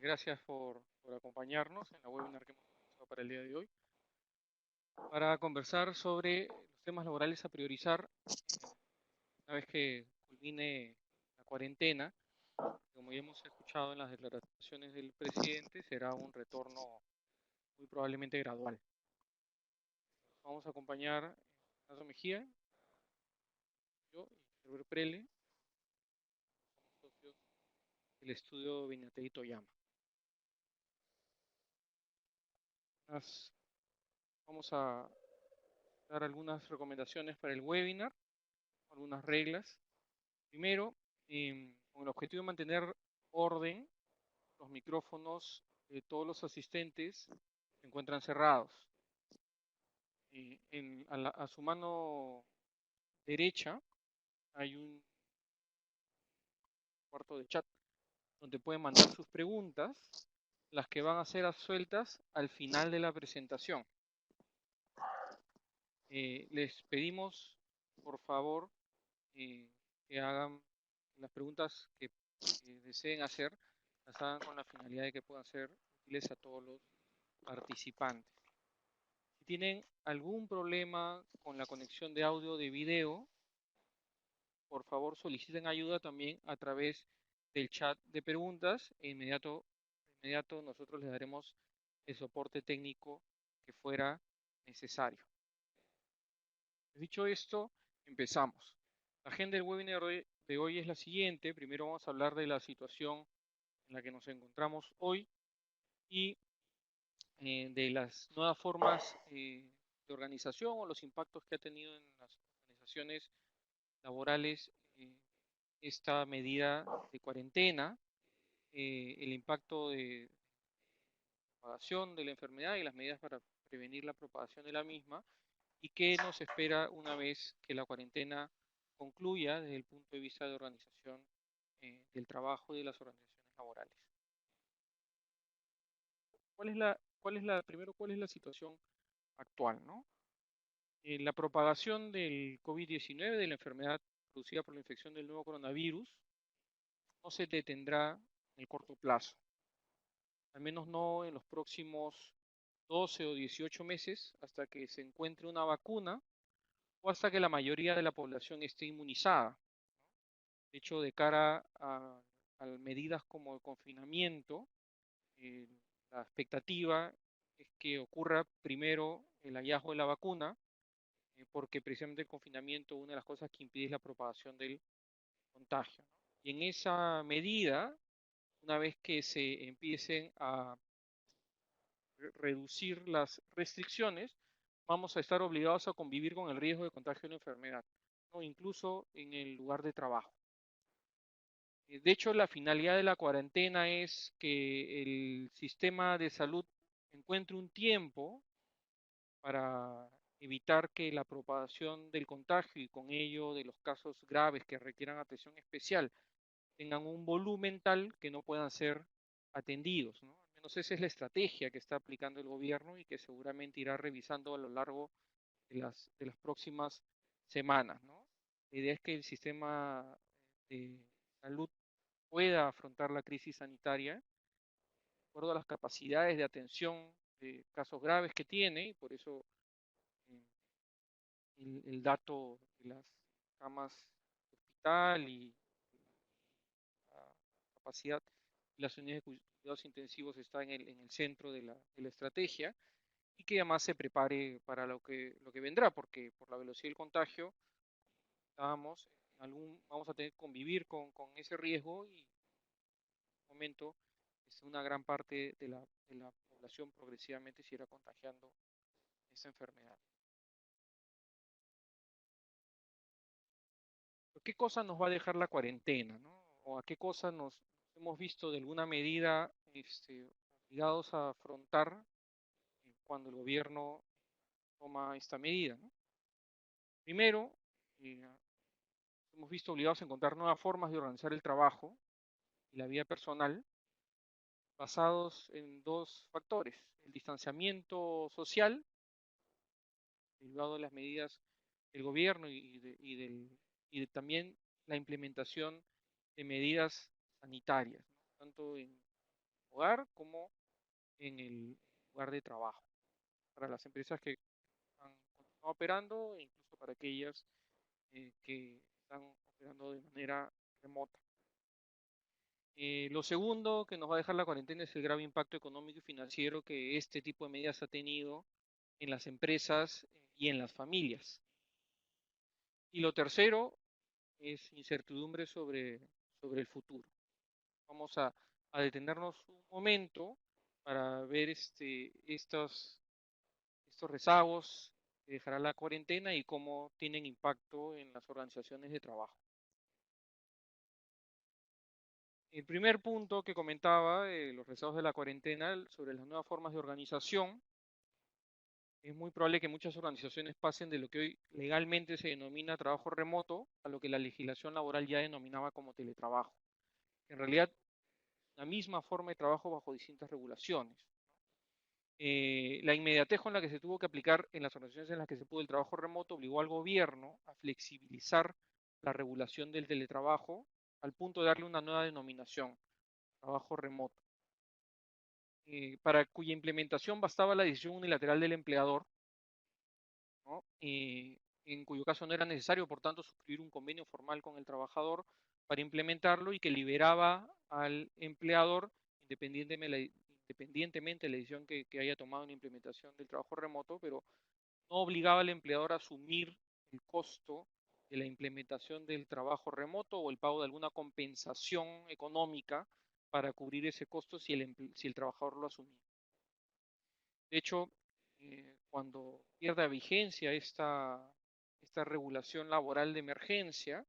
Gracias por acompañarnos en la webinar que hemos organizado para el día de hoy para conversar sobre los temas laborales a priorizar una vez que culmine la cuarentena. Como ya hemos escuchado en las declaraciones del presidente, será un retorno muy probablemente gradual. Vamos a acompañar Nazo Mejía, yo y Herbert Prele, socios del estudio Viñatei Toyama. Vamos a dar algunas recomendaciones para el webinar, algunas reglas. Primero, con el objetivo de mantener orden, los micrófonos de todos los asistentes se encuentran cerrados. A su mano derecha hay un cuarto de chat donde pueden mandar sus preguntas, las que van a ser absueltas al final de la presentación. Les pedimos, por favor, que hagan las preguntas que deseen hacer, las hagan con la finalidad de que puedan ser útiles a todos los participantes. Si tienen algún problema con la conexión de audio o de video, por favor soliciten ayuda también a través del chat de preguntas e inmediato nosotros les daremos el soporte técnico que fuera necesario. Dicho esto, empezamos. La agenda del webinar de hoy es la siguiente. Primero vamos a hablar de la situación en la que nos encontramos hoy y de las nuevas formas de organización o los impactos que ha tenido en las organizaciones laborales esta medida de cuarentena, el impacto de propagación de la enfermedad y las medidas para prevenir la propagación de la misma y qué nos espera una vez que la cuarentena concluya desde el punto de vista de organización del trabajo y de las organizaciones laborales. ¿Cuál es la situación actual, ¿no? La propagación del COVID-19, de la enfermedad producida por la infección del nuevo coronavirus, no se detendrá en el corto plazo, al menos no en los próximos 12 o 18 meses, hasta que se encuentre una vacuna o hasta que la mayoría de la población esté inmunizada. De hecho, de cara a medidas como el confinamiento, eh, la expectativa es que ocurra primero el hallazgo de la vacuna, porque precisamente el confinamiento, una de las cosas que impide es la propagación del contagio, ¿no? Y en esa medida, una vez que se empiecen a reducir las restricciones, vamos a estar obligados a convivir con el riesgo de contagio de una enfermedad, ¿no? Incluso en el lugar de trabajo. De hecho, la finalidad de la cuarentena es que el sistema de salud encuentre un tiempo para evitar que la propagación del contagio y con ello de los casos graves que requieran atención especial tengan un volumen tal que no puedan ser atendidos, ¿no? Al menos esa es la estrategia que está aplicando el gobierno y que seguramente irá revisando a lo largo de las próximas semanas, ¿no? La idea es que el sistema de salud pueda afrontar la crisis sanitaria de acuerdo a las capacidades de atención de casos graves que tiene, y por eso eh, el dato de las camas de hospital y la capacidad de las unidades de cuidados intensivos está en el centro de la estrategia y que además se prepare para lo que vendrá, porque por la velocidad del contagio vamos a tener que convivir con ese riesgo y en un momento una gran parte de la población progresivamente se irá contagiando esta enfermedad. ¿Qué cosa nos va a dejar la cuarentena, ¿no? ¿O a qué cosa nos hemos visto de alguna medida obligados a afrontar cuando el gobierno toma esta medida, ¿no? Primero, eh, hemos visto obligados a encontrar nuevas formas de organizar el trabajo y la vida personal basados en dos factores: el distanciamiento social, derivado de las medidas del gobierno y de también la implementación de medidas sanitarias, ¿no? Tanto en hogar como en el lugar de trabajo, para las empresas que han continuado operando e incluso para aquellas que están operando de manera remota. Lo segundo que nos va a dejar la cuarentena es el grave impacto económico y financiero que este tipo de medidas ha tenido en las empresas y en las familias. Y lo tercero es incertidumbre sobre el futuro. Vamos a detenernos un momento para ver estos rezagos que dejará la cuarentena y cómo tienen impacto en las organizaciones de trabajo. El primer punto que comentaba, los rezagos de la cuarentena sobre las nuevas formas de organización, es muy probable que muchas organizaciones pasen de lo que hoy legalmente se denomina trabajo remoto a lo que la legislación laboral ya denominaba como teletrabajo. En realidad, la misma forma de trabajo bajo distintas regulaciones. La inmediatez con la que se tuvo que aplicar en las organizaciones en las que se pudo el trabajo remoto obligó al gobierno a flexibilizar la regulación del teletrabajo al punto de darle una nueva denominación, trabajo remoto, para cuya implementación bastaba la decisión unilateral del empleador, ¿no? En cuyo caso no era necesario, por tanto, suscribir un convenio formal con el trabajador para implementarlo y que liberaba al empleador, independientemente de la decisión que haya tomado en la implementación del trabajo remoto, pero no obligaba al empleador a asumir el costo de la implementación del trabajo remoto o el pago de alguna compensación económica para cubrir ese costo si el trabajador lo asumía. De hecho, cuando pierda vigencia esta regulación laboral de emergencia,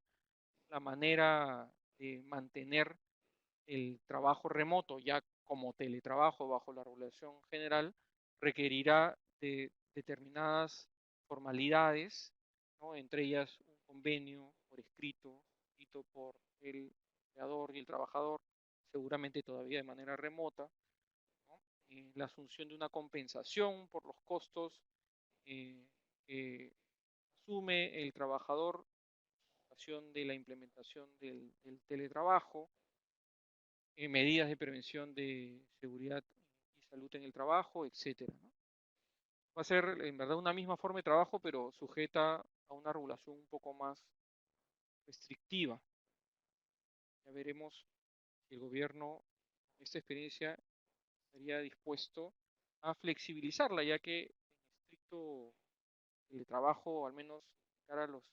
la manera de mantener el trabajo remoto ya como teletrabajo bajo la regulación general requerirá de determinadas formalidades, ¿no? Entre ellas un convenio por escrito por el empleador y el trabajador, seguramente todavía de manera remota, ¿no? La asunción de una compensación por los costos eh, que asume el trabajador en ocasión de la implementación del teletrabajo, medidas de prevención de seguridad y salud en el trabajo, etcétera, ¿no? Va a ser en verdad una misma forma de trabajo, pero sujeta a una regulación un poco más restrictiva. Ya veremos si el gobierno, en esta experiencia, estaría dispuesto a flexibilizarla, ya que en estricto trabajo, al menos cara a los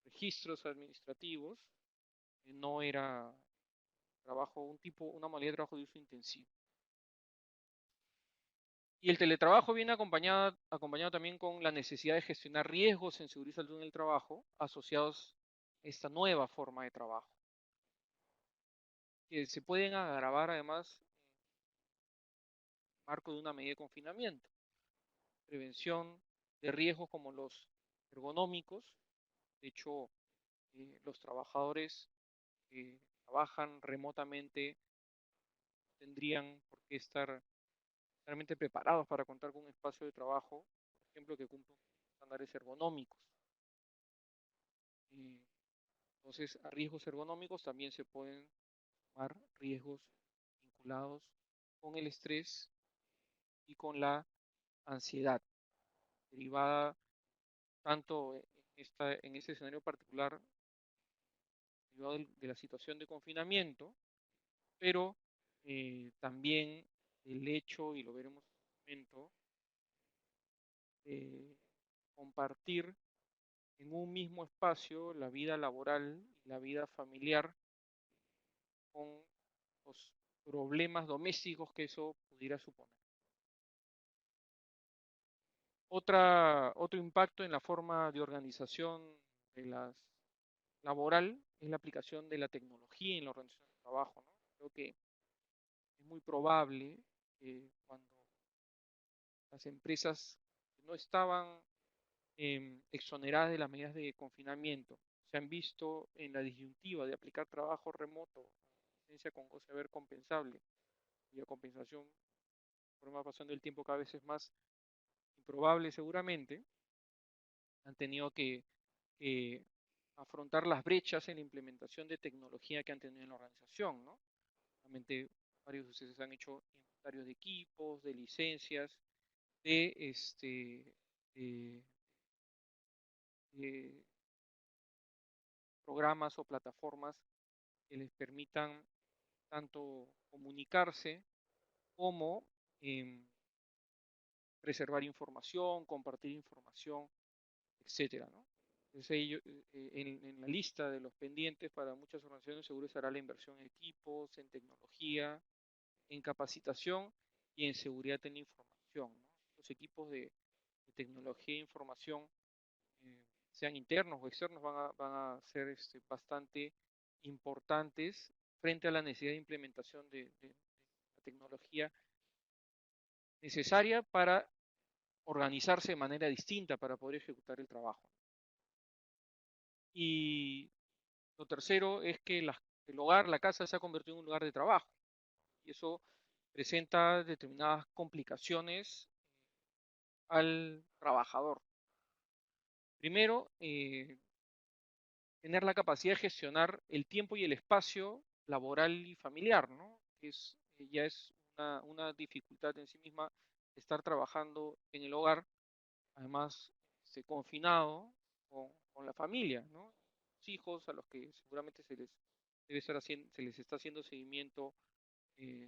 registros administrativos, no era trabajo, una modalidad de trabajo de uso intensivo. Y el teletrabajo viene acompañado también con la necesidad de gestionar riesgos en seguridad y salud en el trabajo asociados a esta nueva forma de trabajo, que se pueden agravar además en el marco de una medida de confinamiento, prevención de riesgos como los ergonómicos. De hecho, los trabajadores que trabajan remotamente tendrían por qué estar realmente preparados para contar con un espacio de trabajo, por ejemplo, que cumpla estándares ergonómicos. Eh, Entonces, a riesgos ergonómicos también se pueden sumar riesgos vinculados con el estrés y con la ansiedad, derivada tanto en este escenario particular, derivado de la situación de confinamiento, pero también el hecho, y lo veremos en un momento, de compartir en un mismo espacio la vida laboral y la vida familiar con los problemas domésticos que eso pudiera suponer. Otro impacto en la forma de organización de las laboral es la aplicación de la tecnología en la organización de trabajo, ¿no? Creo que es muy probable que cuando las empresas no estaban exoneradas de las medidas de confinamiento se han visto en la disyuntiva de aplicar trabajo remoto, licencia con goce de haber compensable, cuya compensación, por más pasando el tiempo, cada vez es más improbable seguramente, han tenido que afrontar las brechas en la implementación de tecnología que han tenido en la organización, ¿no? Realmente varios de ustedes han hecho inventarios de equipos, de licencias, de, de, de programas o plataformas que les permitan tanto comunicarse como preservar información, compartir información, etcétera, ¿no? Entonces, en la lista de los pendientes para muchas organizaciones seguro estará la inversión en equipos, en tecnología, en capacitación y en seguridad en la información, ¿no? Los equipos de tecnología e información, sean internos o externos, van a ser bastante importantes frente a la necesidad de implementación de la tecnología necesaria para organizarse de manera distinta para poder ejecutar el trabajo. Y lo tercero es que el hogar, la casa se ha convertido en un lugar de trabajo y eso presenta determinadas complicaciones al trabajador. Primero, tener la capacidad de gestionar el tiempo y el espacio laboral y familiar, ¿no? Ya es una dificultad en sí misma estar trabajando en el hogar, además confinado con la familia, ¿no? Los hijos a los que seguramente se les está haciendo seguimiento,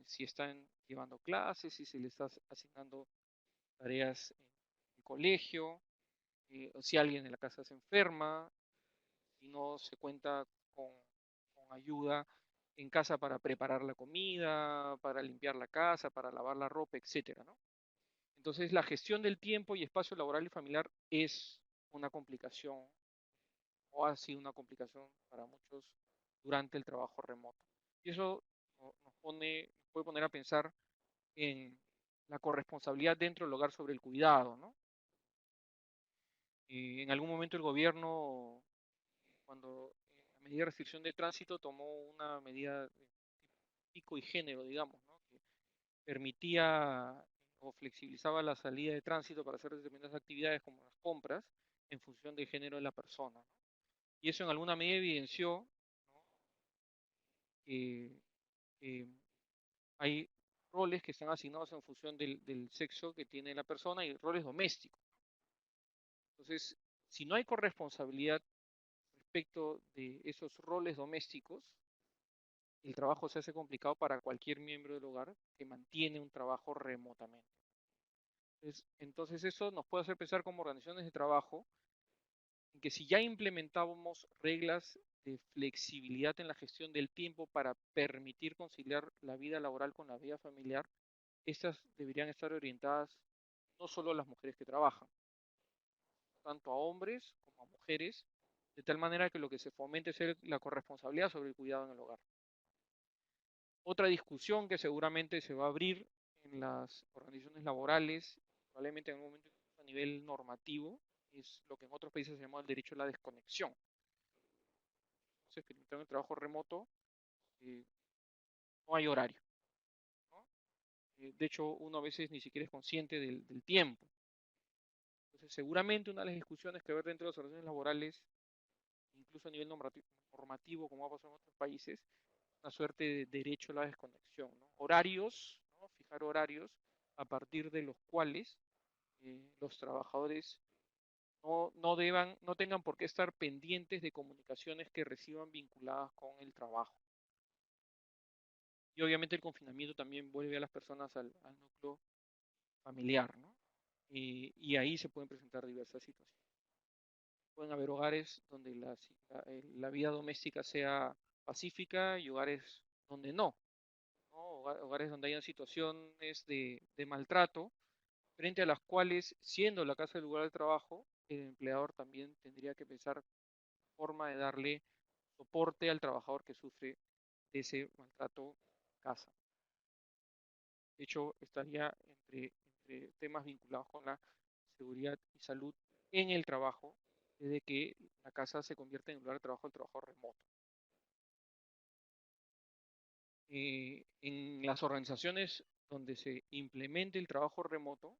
si están llevando clases, si se les está asignando tareas en el colegio, o si alguien en la casa se enferma, si no se cuenta con ayuda en casa para preparar la comida, para limpiar la casa, para lavar la ropa, etcétera, ¿no? Entonces, la gestión del tiempo y espacio laboral y familiar es una complicación o ha sido una complicación para muchos durante el trabajo remoto. Y eso nos puede poner a pensar en la corresponsabilidad dentro del hogar sobre el cuidado, ¿no? En algún momento el gobierno, cuando a medida de restricción de tránsito, tomó una medida de pico y género, digamos, ¿no? Que permitía o flexibilizaba la salida de tránsito para hacer determinadas actividades como las compras en función del género de la persona, ¿no? Y eso en alguna medida evidenció, ¿no?, que, que hay roles que están asignados en función del sexo que tiene la persona y roles domésticos. Entonces, si no hay corresponsabilidad respecto de esos roles domésticos, el trabajo se hace complicado para cualquier miembro del hogar que mantiene un trabajo remotamente. Entonces eso nos puede hacer pensar como organizaciones de trabajo en que si ya implementábamos reglas de flexibilidad en la gestión del tiempo para permitir conciliar la vida laboral con la vida familiar, estas deberían estar orientadas no solo a las mujeres que trabajan, tanto a hombres como a mujeres, de tal manera que lo que se fomente es la corresponsabilidad sobre el cuidado en el hogar. Otra discusión que seguramente se va a abrir en las organizaciones laborales, probablemente en algún momento a nivel normativo, es lo que en otros países se llama el derecho a la desconexión. Se experimentó en el trabajo remoto, eh, no hay horario, ¿no? De hecho, uno a veces ni siquiera es consciente del tiempo. Entonces, seguramente una de las discusiones que va a haber dentro de las organizaciones laborales, incluso a nivel normativo, como ha pasado en otros países, una suerte de derecho a la desconexión, ¿no? Horarios, ¿no? Fijar horarios a partir de los cuales los trabajadores no tengan por qué estar pendientes de comunicaciones que reciban vinculadas con el trabajo. Y obviamente el confinamiento también vuelve a las personas al núcleo familiar, ¿no? Y ahí se pueden presentar diversas situaciones. Pueden haber hogares donde la vida doméstica sea pacífica y hogares donde no, ¿no? Hogares donde hayan situaciones de maltrato, frente a las cuales, siendo la casa el lugar de trabajo, el empleador también tendría que pensar forma de darle soporte al trabajador que sufre ese maltrato en casa. De hecho, estaría entre temas vinculados con la seguridad y salud en el trabajo, desde que la casa se convierte en lugar de trabajo del trabajo remoto. En las organizaciones donde se implemente el trabajo remoto,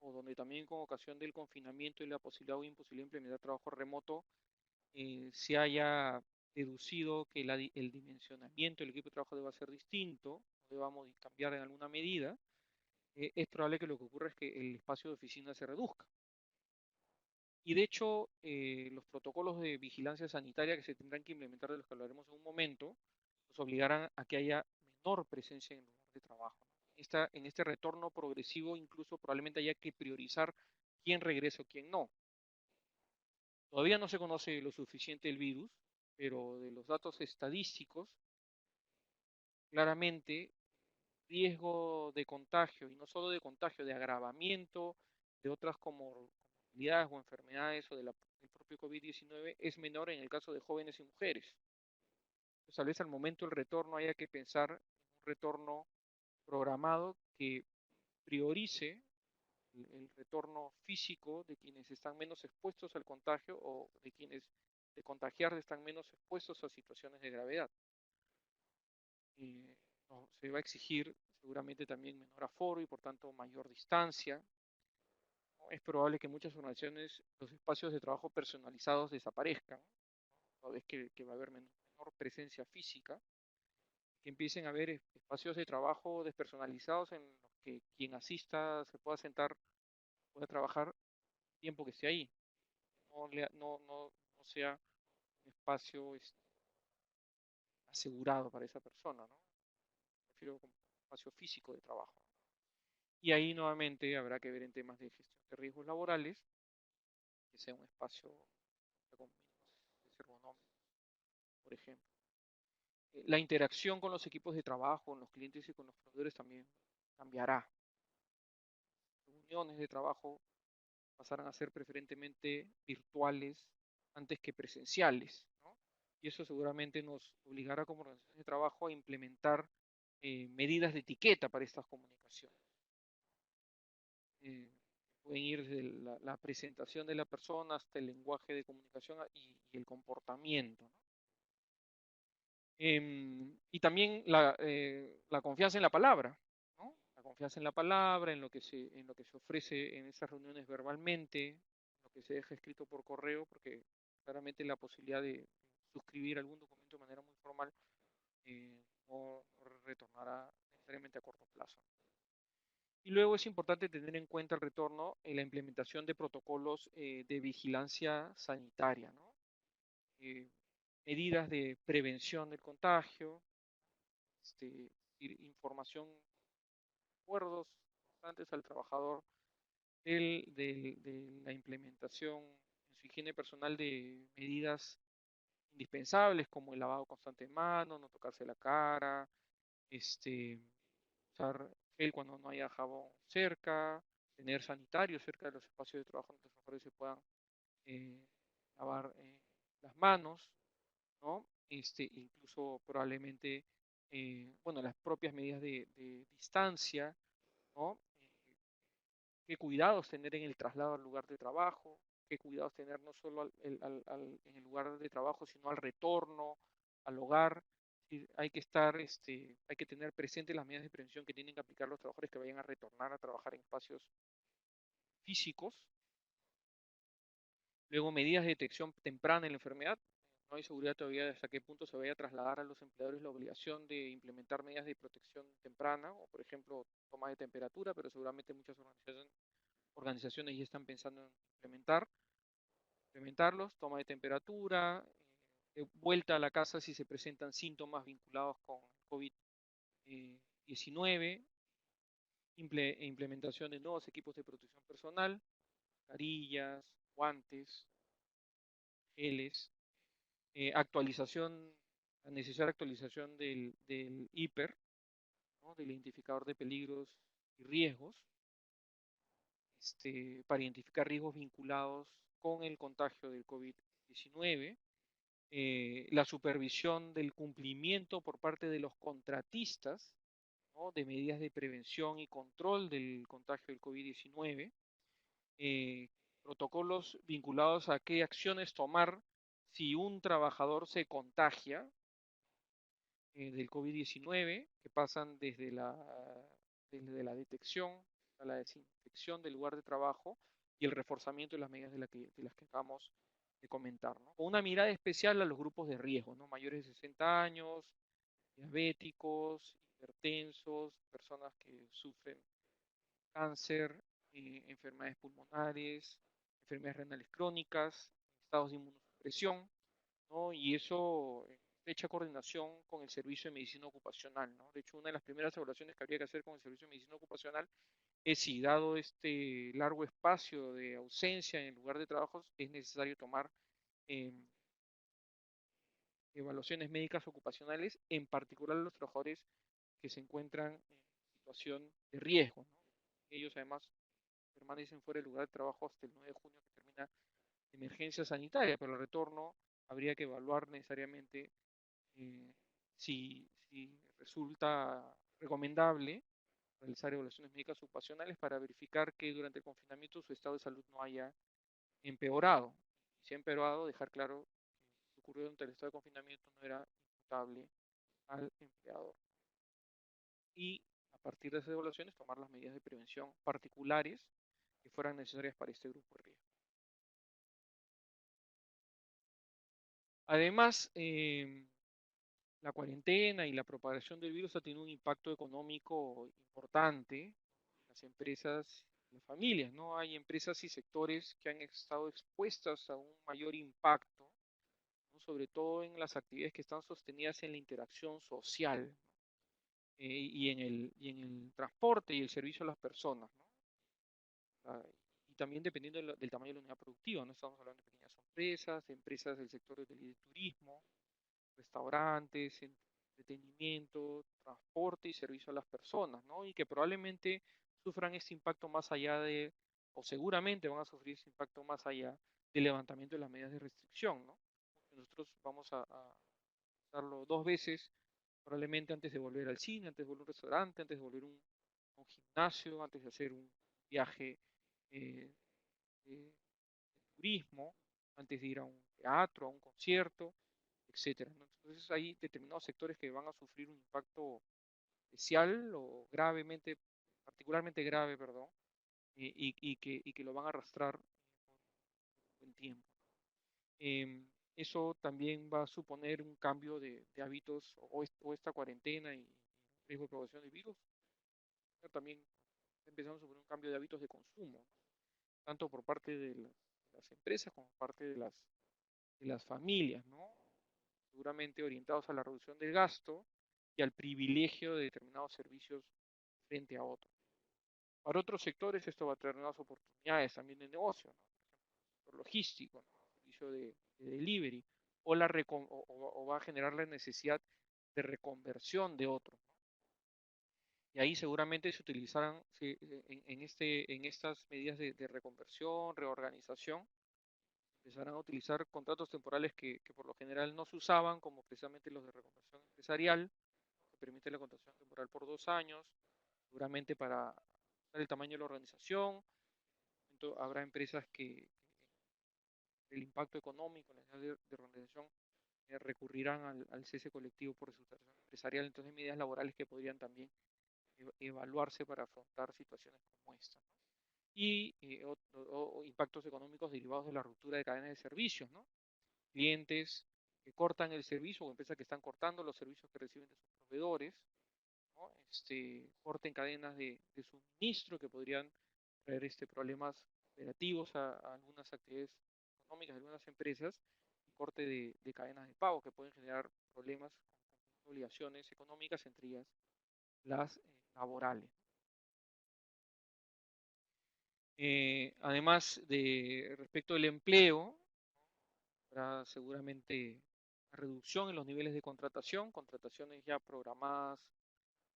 o donde también con ocasión del confinamiento y la posibilidad o imposibilidad de implementar trabajo remoto, se haya deducido que el dimensionamiento del equipo de trabajo deba ser distinto, deba cambiar en alguna medida, es probable que lo que ocurra es que el espacio de oficina se reduzca. Y de hecho, los protocolos de vigilancia sanitaria que se tendrán que implementar, de los que hablaremos en un momento, nos obligarán a que haya menor presencia en el lugar de trabajo, ¿no? En este retorno progresivo, incluso probablemente haya que priorizar quién regresa o quién no. Todavía no se conoce lo suficiente el virus, pero de los datos estadísticos, claramente riesgo de contagio, y no solo de contagio, de agravamiento de otras comorbilidades o enfermedades o del propio COVID-19 es menor en el caso de jóvenes y mujeres. Entonces, tal vez al momento del retorno haya que pensar en un retorno programado que priorice el retorno físico de quienes están menos expuestos al contagio o de quienes de contagiarse están menos expuestos a situaciones de gravedad. Se va a exigir seguramente también menor aforo y por tanto mayor distancia, ¿no? Es probable que en muchas organizaciones los espacios de trabajo personalizados desaparezcan, ¿no? Toda vez que va a haber menor presencia física, que empiecen a haber espacios de trabajo despersonalizados en los que quien asista se pueda sentar, pueda trabajar el tiempo que esté ahí, no sea un espacio asegurado para esa persona, ¿no? Me refiero como espacio físico de trabajo. Y ahí nuevamente habrá que ver en temas de gestión de riesgos laborales, que sea un espacio con mínimos ergonómicos, por ejemplo. La interacción con los equipos de trabajo, con los clientes y con los proveedores también cambiará. Reuniones de trabajo pasarán a ser preferentemente virtuales antes que presenciales, ¿no? Y eso seguramente nos obligará como organizaciones de trabajo a implementar medidas de etiqueta para estas comunicaciones. Eh, Pueden ir desde la presentación de la persona hasta el lenguaje de comunicación y el comportamiento, ¿no? Y también la confianza en la palabra, ¿no? La confianza en la palabra, en lo que se ofrece en esas reuniones verbalmente, en lo que se deja escrito por correo, porque claramente la posibilidad de suscribir algún documento de manera muy formal no retornará necesariamente a corto plazo. Y luego es importante tener en cuenta el retorno en la implementación de protocolos de vigilancia sanitaria, ¿no? Eh, Medidas de prevención del contagio, información, acuerdos constantes al trabajador de la implementación en su higiene personal de medidas indispensables como el lavado constante de manos, no tocarse la cara, usar gel cuando no haya jabón cerca, tener sanitarios cerca de los espacios de trabajo donde los trabajadores se puedan eh, lavar las manos, ¿no? Incluso probablemente, bueno, las propias medidas de distancia, ¿no? Qué cuidados tener en el traslado al lugar de trabajo, qué cuidados tener no solo en el lugar de trabajo, sino al retorno, al hogar. Sí, hay que tener presente las medidas de prevención que tienen que aplicar los trabajadores que vayan a retornar a trabajar en espacios físicos. Luego, medidas de detección temprana en la enfermedad. No hay seguridad todavía de hasta qué punto se vaya a trasladar a los empleadores la obligación de implementar medidas de protección temprana, o por ejemplo, toma de temperatura, pero seguramente muchas organizaciones ya están pensando en implementarlos, toma de temperatura, vuelta a la casa si se presentan síntomas vinculados con COVID-19, implementación de nuevos equipos de protección personal, carillas, guantes, geles, la necesaria actualización del IPER, ¿no? Del identificador de peligros y riesgos, para identificar riesgos vinculados con el contagio del COVID-19, la supervisión del cumplimiento por parte de los contratistas, ¿no? De medidas de prevención y control del contagio del COVID-19, eh, protocolos vinculados a qué acciones tomar si un trabajador se contagia del COVID-19, que pasan desde la detección a la desinfección del lugar de trabajo y el reforzamiento de las medidas de las que acabamos de comentar, ¿no? Con una mirada especial a los grupos de riesgo, ¿no? Mayores de 60 años, diabéticos, hipertensos, personas que sufren cáncer, enfermedades pulmonares, enfermedades renales crónicas, estados de inmunosupresión, ¿no? Y eso en estrecha coordinación con el servicio de medicina ocupacional, ¿no? De hecho, una de las primeras evaluaciones que habría que hacer con el servicio de medicina ocupacional es si, dado este largo espacio de ausencia en el lugar de trabajo, es necesario tomar eh, evaluaciones médicas ocupacionales, en particular los trabajadores que se encuentran en situación de riesgo, ¿no? Ellos además permanecen fuera del lugar de trabajo hasta el 9 de junio, que termina la emergencia sanitaria, pero al retorno habría que evaluar necesariamente eh, si resulta recomendable realizar evaluaciones médicas ocupacionales para verificar que durante el confinamiento su estado de salud no haya empeorado. Si ha empeorado, dejar claro que lo que ocurrió durante el estado de confinamiento no era imputable al empleador. Y a partir de esas evaluaciones tomar las medidas de prevención particulares que fueran necesarias para este grupo de riesgo. Además, la cuarentena y la propagación del virus ha tenido un impacto económico importante en las empresas y las familias, ¿no? Hay empresas y sectores que han estado expuestas a un mayor impacto, ¿no? Sobre todo en las actividades que están sostenidas en la interacción social, y en el transporte y el servicio a las personas, ¿no? Ah, y también dependiendo del tamaño de la unidad productiva, no estamos hablando de pequeñas empresas, de empresas del sector del turismo, restaurantes, entretenimiento, transporte y servicio a las personas, ¿no? Y que probablemente sufran este impacto más allá de, o seguramente van a sufrir este impacto más allá del levantamiento de las medidas de restricción, ¿no? Nosotros vamos a usarlo dos veces, probablemente antes de volver al cine, antes de volver a un restaurante, antes de volver a un gimnasio, antes de hacer un viaje eh, de turismo, antes de ir a un teatro, a un concierto, etcétera, ¿no? Entonces hay determinados sectores que van a sufrir un impacto especial o gravemente, particularmente grave, perdón, y que lo van a arrastrar por buen tiempo. Eso también va a suponer un cambio de hábitos o esta cuarentena y riesgo de propagación del virus. También empezamos a suponer un cambio de hábitos de consumo, ¿no? Tanto por parte de las empresas como por parte de las familias, ¿no? Seguramente orientados a la reducción del gasto y al privilegio de determinados servicios frente a otros. Para otros sectores esto va a traer nuevas oportunidades también de negocio, ¿no? Por ejemplo, logístico, ¿no? Servicio de delivery, o va a generar la necesidad de reconversión de otros, ¿no? Y ahí seguramente se utilizarán en estas medidas de reconversión, reorganización, empezarán a utilizar contratos temporales que por lo general no se usaban, como precisamente los de reconversión empresarial, que permite la contratación temporal por 2 años, seguramente para el tamaño de la organización. Entonces, habrá empresas que el impacto económico, la necesidad de organización, recurrirán al cese colectivo por reestructuración empresarial. Entonces, hay medidas laborales que podrían también evaluarse para afrontar situaciones como esta, ¿no? Y o impactos económicos derivados de la ruptura de cadenas de servicios, ¿no? Clientes que cortan el servicio o empresas que están cortando los servicios que reciben de sus proveedores, ¿no? Corten cadenas de suministro que podrían traer problemas operativos a algunas actividades económicas de algunas empresas, y corte de cadenas de pago que pueden generar problemas con obligaciones económicas, entre ellas las laborales. Además de respecto del empleo, habrá seguramente una reducción en los niveles de contratación, contrataciones ya programadas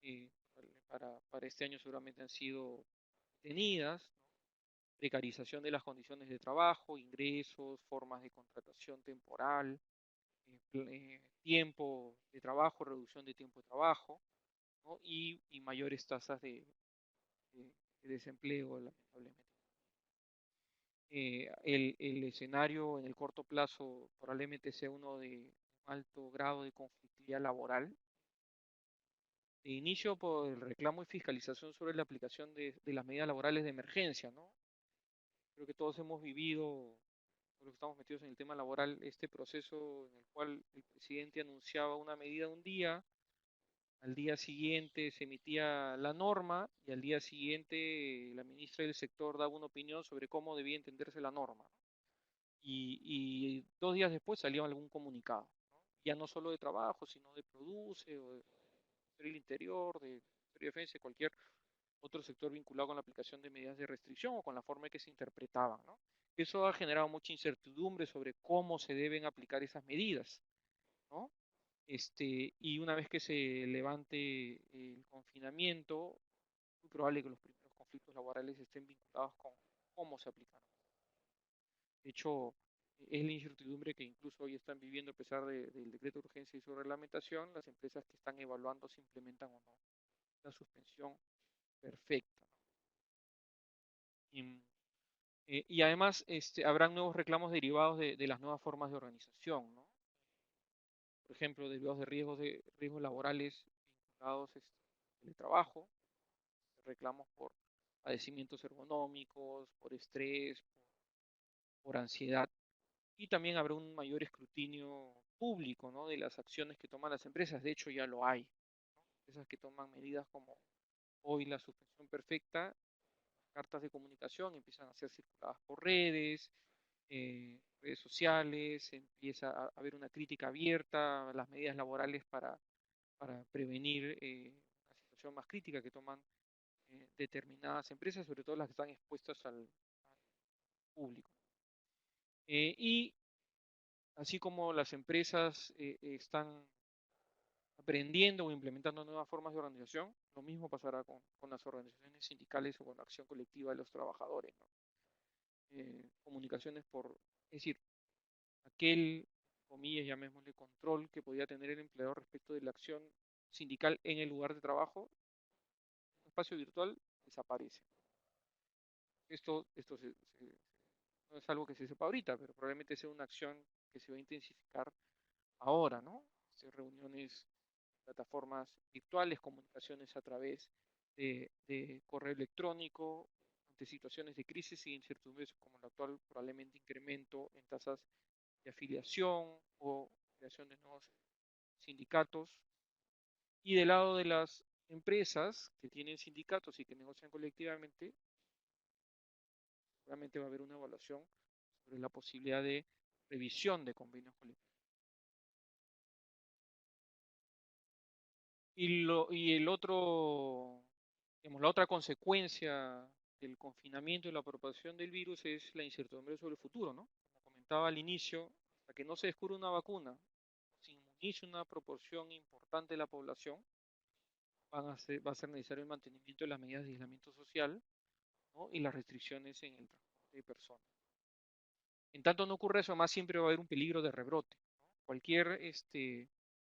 eh, para este año seguramente han sido detenidas, ¿no? Precarización de las condiciones de trabajo, ingresos, formas de contratación temporal, tiempo de trabajo, reducción de tiempo de trabajo, ¿no? Y mayores tasas de- de desempleo, lamentablemente. El escenario en el corto plazo probablemente sea uno de alto grado de conflictividad laboral. De inicio, por el reclamo y fiscalización sobre la aplicación de las medidas laborales de emergencia, ¿no? Creo que todos hemos vivido, los que estamos metidos en el tema laboral, este proceso en el cual el presidente anunciaba una medida un día, al día siguiente se emitía la norma y al día siguiente la ministra del sector daba una opinión sobre cómo debía entenderse la norma, ¿no? Y 2 días después salió algún comunicado, ¿no? Ya no solo de trabajo, sino de produce o de Ministerio del Interior, de Ministerio de Defensa, cualquier otro sector vinculado con la aplicación de medidas de restricción o con la forma en que se interpretaban, ¿no? Eso ha generado mucha incertidumbre sobre cómo se deben aplicar esas medidas, ¿no? Y una vez que se levante el confinamiento, es muy probable que los primeros conflictos laborales estén vinculados con cómo se aplican. De hecho, es la incertidumbre que incluso hoy están viviendo a pesar del decreto de urgencia y su reglamentación, las empresas que están evaluando si implementan o no la suspensión perfecta, ¿no? Y, y además habrán nuevos reclamos derivados de las nuevas formas de organización, ¿no? Por ejemplo, derivados de riesgos laborales vinculados al teletrabajo, reclamos por padecimientos ergonómicos, por estrés, por ansiedad. Y también habrá un mayor escrutinio público, ¿no?, de las acciones que toman las empresas. De hecho, ya lo hay, ¿no? Empresas que toman medidas como hoy la suspensión perfecta, cartas de comunicación empiezan a ser circuladas por redes sociales, empieza a haber una crítica abierta a las medidas laborales para prevenir una situación más crítica que toman determinadas empresas, sobre todo las que están expuestas al público. Y así como las empresas están aprendiendo o implementando nuevas formas de organización, lo mismo pasará con las organizaciones sindicales o con la acción colectiva de los trabajadores, ¿no? Comunicaciones es decir, aquel, comillas, llamémosle control que podía tener el empleador respecto de la acción sindical en el lugar de trabajo, el espacio virtual desaparece. Esto no es algo que se sepa ahorita, pero probablemente sea una acción que se va a intensificar ahora, ¿no? Reuniones, plataformas virtuales, comunicaciones a través de correo electrónico, ante situaciones de crisis y incertidumbres como la actual, probablemente incremento en tasas de afiliación o creación de nuevos sindicatos. Y del lado de las empresas que tienen sindicatos y que negocian colectivamente, seguramente va a haber una evaluación sobre la posibilidad de revisión de convenios colectivos. Y el otro, digamos, la otra consecuencia del confinamiento y la propagación del virus es la incertidumbre sobre el futuro, ¿no? Como comentaba al inicio, hasta que no se descubra una vacuna, se inmunice una proporción importante de la población, va a ser necesario el mantenimiento de las medidas de aislamiento social, ¿no?, y las restricciones en el transporte de personas. En tanto no ocurre eso, más siempre va a haber un peligro de rebrote, ¿no? Cualquier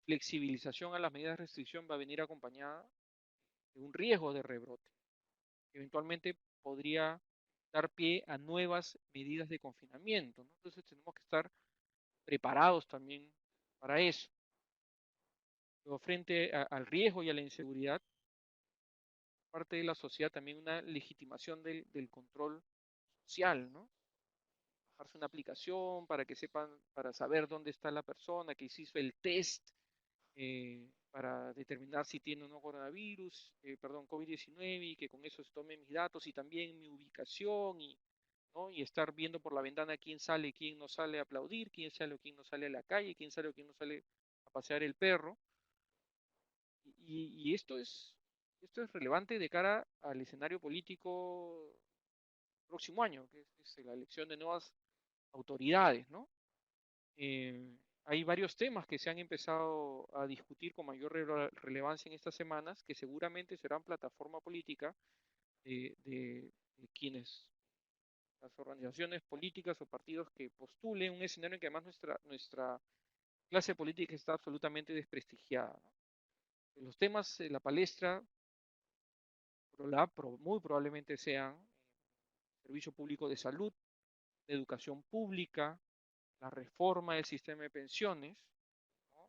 flexibilización a las medidas de restricción va a venir acompañada de un riesgo de rebrote. Eventualmente podría dar pie a nuevas medidas de confinamiento, ¿no? Entonces tenemos que estar preparados también para eso. Pero frente al riesgo y a la inseguridad, parte de la sociedad también una legitimación del control social, ¿no? Bajarse una aplicación para que sepan, para saber dónde está la persona, que se hizo el test para determinar si tiene o no coronavirus, perdón, COVID-19, y que con eso se tomen mis datos y también mi ubicación, ¿no? Y estar viendo por la ventana quién sale, quién no sale a aplaudir, quién sale o quién no sale a la calle, quién sale o quién no sale a pasear el perro. Y esto es relevante de cara al escenario político próximo año, que es la elección de nuevas autoridades, ¿no? Hay varios temas que se han empezado a discutir con mayor relevancia en estas semanas, que seguramente serán plataforma política de quienes, las organizaciones políticas o partidos que postulen un escenario en que además nuestra clase política está absolutamente desprestigiada, ¿no? Los temas de la palestra muy probablemente sean servicio público de salud, de educación pública, la reforma del sistema de pensiones, ¿no?,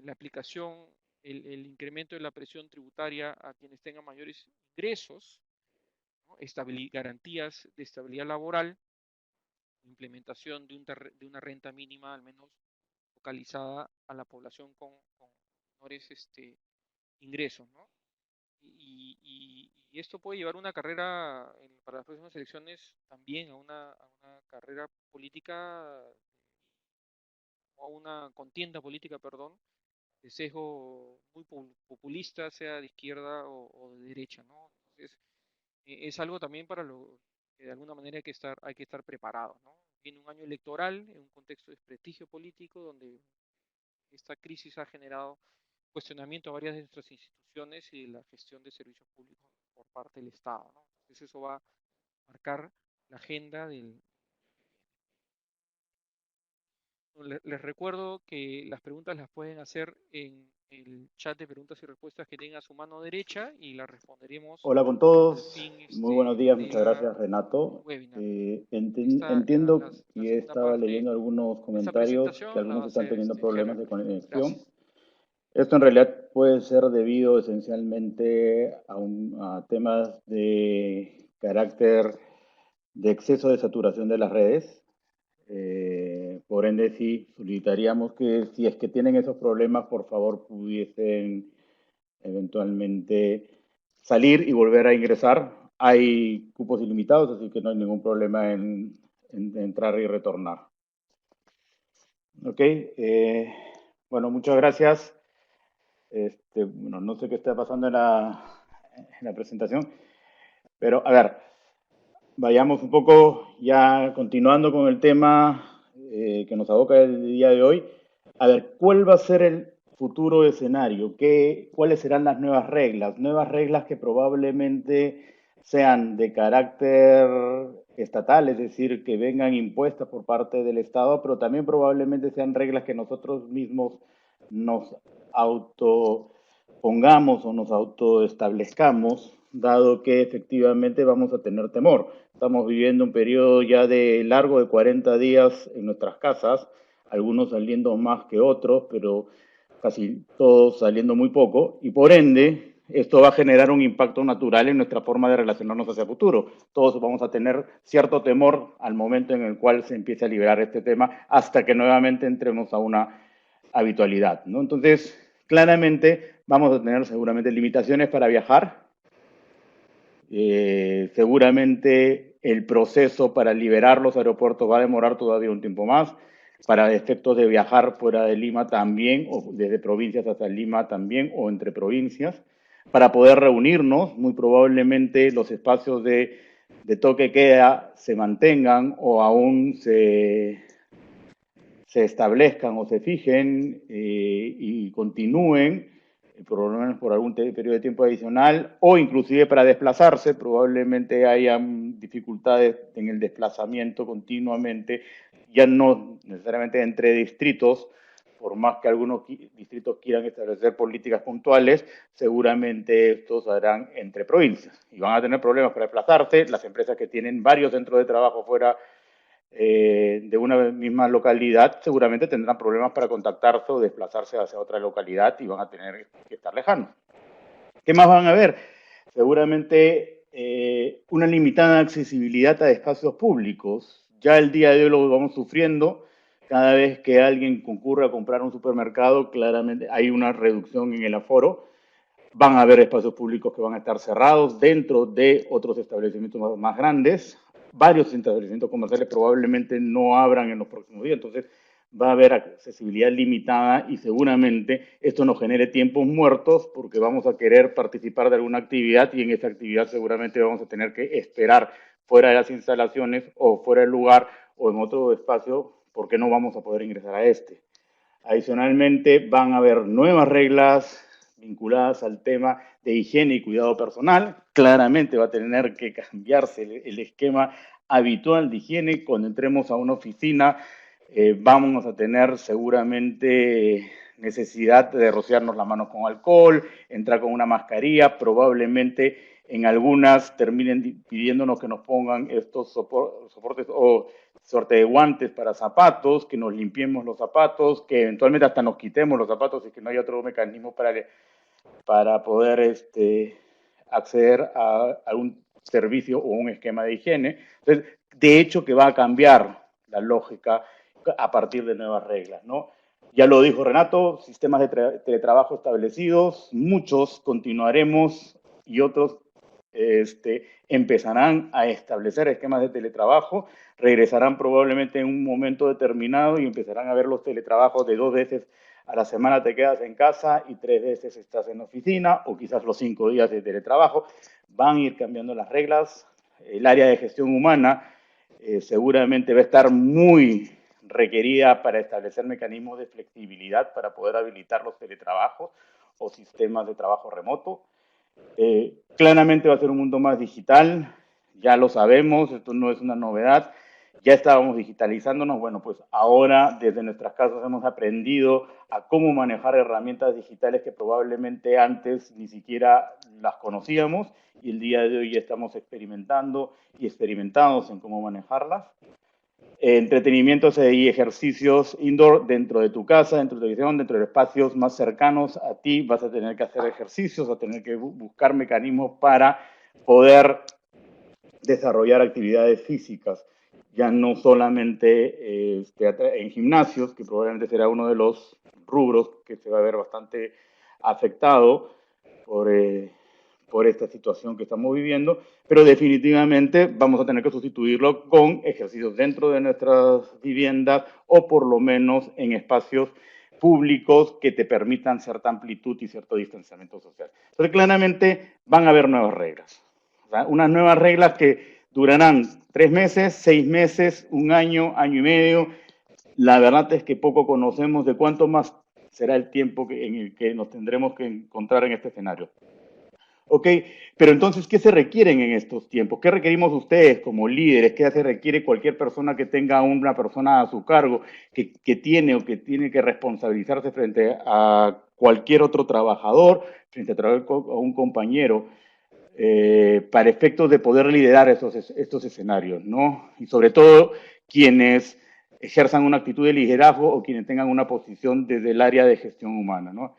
la aplicación, el incremento de la presión tributaria a quienes tengan mayores ingresos, ¿no?, garantías de estabilidad laboral, implementación de una renta mínima al menos localizada a la población con menores ingresos, ¿no? Y esto puede llevar una carrera para las próximas elecciones también a una carrera política o a una contienda política, perdón, de sesgo muy populista, sea de izquierda o de derecha, ¿no? Entonces, es algo también para lo que de alguna manera hay que estar preparados, ¿no? Viene un año electoral en un contexto de desprestigio político donde esta crisis ha generado cuestionamiento a varias de nuestras instituciones y de la gestión de servicios públicos por parte del Estado, ¿no? Entonces eso va a marcar la agenda del. Les recuerdo que las preguntas las pueden hacer en el chat de preguntas y respuestas que tengan a su mano derecha y las responderemos Hola con al todos, fin muy buenos días, muchas del gracias Renato. webinar. Esta era Entiendo la y segunda estaba parte leyendo algunos de esta comentarios que presentación, la va algunos a están hacer teniendo problemas de Herbert. conexión. Gracias. Esto en realidad puede ser debido esencialmente a temas de carácter de exceso de saturación de las redes. Por ende, sí, solicitaríamos que si es que tienen esos problemas, por favor, pudiesen eventualmente salir y volver a ingresar. Hay cupos ilimitados, así que no hay ningún problema en entrar y retornar. Ok, bueno, muchas gracias. Bueno, no sé qué está pasando en la presentación, pero a ver, vayamos un poco ya continuando con el tema que nos aboca el día de hoy. A ver, ¿cuál va a ser el futuro escenario? ¿Cuáles serán las nuevas reglas? Nuevas reglas que probablemente sean de carácter estatal, es decir, que vengan impuestas por parte del Estado, pero también probablemente sean reglas que nosotros mismos nos autopongamos o nos autoestablezcamos, dado que efectivamente vamos a tener temor. Estamos viviendo un periodo ya de largo de 40 días en nuestras casas, algunos saliendo más que otros, pero casi todos saliendo muy poco, y por ende esto va a generar un impacto natural en nuestra forma de relacionarnos hacia el futuro. Todos vamos a tener cierto temor al momento en el cual se empiece a liberar este tema hasta que nuevamente entremos a una habitualidad, ¿no? Entonces, claramente vamos a tener seguramente limitaciones para viajar, seguramente el proceso para liberar los aeropuertos va a demorar todavía un tiempo más. Para efectos de viajar fuera de Lima también, o desde provincias hasta Lima también, o entre provincias. Para poder reunirnos, muy probablemente los espacios de toque queda se mantengan o aún se establezcan o se fijen y continúen, por lo menos por algún periodo de tiempo adicional, o inclusive para desplazarse, probablemente haya dificultades en el desplazamiento continuamente, ya no necesariamente entre distritos, por más que algunos distritos quieran establecer políticas puntuales, seguramente estos harán entre provincias y van a tener problemas para desplazarse. Las empresas que tienen varios centros de trabajo fuera de una misma localidad, seguramente tendrán problemas para contactarse o desplazarse hacia otra localidad y van a tener que estar lejanos. ¿Qué más van a ver? Seguramente una limitada accesibilidad a espacios públicos. Ya el día de hoy lo vamos sufriendo. Cada vez que alguien concurre a comprar un supermercado, claramente hay una reducción en el aforo. Van a haber espacios públicos que van a estar cerrados dentro de otros establecimientos más grandes. Varios establecimientos comerciales probablemente no abran en los próximos días. Entonces, va a haber accesibilidad limitada y seguramente esto nos genere tiempos muertos porque vamos a querer participar de alguna actividad y en esa actividad seguramente vamos a tener que esperar fuera de las instalaciones o fuera del lugar o en otro espacio porque no vamos a poder ingresar a este. Adicionalmente, van a haber nuevas reglas vinculadas al tema de higiene y cuidado personal. Claramente va a tener que cambiarse el esquema habitual de higiene. Cuando entremos a una oficina, vamos a tener seguramente necesidad de rociarnos las manos con alcohol, entrar con una mascarilla, probablemente en algunas terminen pidiéndonos que nos pongan estos soportes o suerte de guantes para zapatos, que nos limpiemos los zapatos, que eventualmente hasta nos quitemos los zapatos y que no haya otro mecanismo para poder acceder a un servicio o un esquema de higiene. Entonces, de hecho que va a cambiar la lógica a partir de nuevas reglas, ¿no? Ya lo dijo Renato, sistemas de teletrabajo establecidos, muchos continuaremos y otros empezarán a establecer esquemas de teletrabajo, regresarán probablemente en un momento determinado y empezarán a ver los teletrabajos de 2 veces a la semana te quedas en casa y 3 veces estás en oficina, o quizás los 5 días de teletrabajo. Van a ir cambiando las reglas. El área de gestión humana seguramente va a estar muy requerida para establecer mecanismos de flexibilidad para poder habilitar los teletrabajos o sistemas de trabajo remoto. Claramente va a ser un mundo más digital, ya lo sabemos, esto no es una novedad, ya estábamos digitalizándonos, bueno, pues ahora desde nuestras casas hemos aprendido a cómo manejar herramientas digitales que probablemente antes ni siquiera las conocíamos y el día de hoy ya estamos experimentando y experimentados en cómo manejarlas. Entretenimientos y ejercicios indoor dentro de tu casa, dentro de tu televisión, dentro de espacios más cercanos a ti. Vas a tener que hacer ejercicios, vas a tener que buscar mecanismos para poder desarrollar actividades físicas, ya no solamente en gimnasios, que probablemente será uno de los rubros que se va a ver bastante afectado por esta situación que estamos viviendo, pero definitivamente vamos a tener que sustituirlo con ejercicios dentro de nuestras viviendas o por lo menos en espacios públicos que te permitan cierta amplitud y cierto distanciamiento social. Entonces, claramente van a haber nuevas reglas. O sea, unas nuevas reglas que durarán 3 meses, 6 meses, 1 año, año y medio. La verdad es que poco conocemos de cuánto más será el tiempo en el que nos tendremos que encontrar en este escenario. Ok, pero entonces, ¿qué se requieren en estos tiempos? ¿Qué requerimos ustedes como líderes? ¿Qué se requiere cualquier persona que tenga una persona a su cargo, que tiene o que tiene que responsabilizarse frente a cualquier otro trabajador, frente a un compañero, para efectos de poder liderar estos escenarios, ¿no? Y sobre todo quienes ejerzan una actitud de liderazgo o quienes tengan una posición desde el área de gestión humana, ¿no?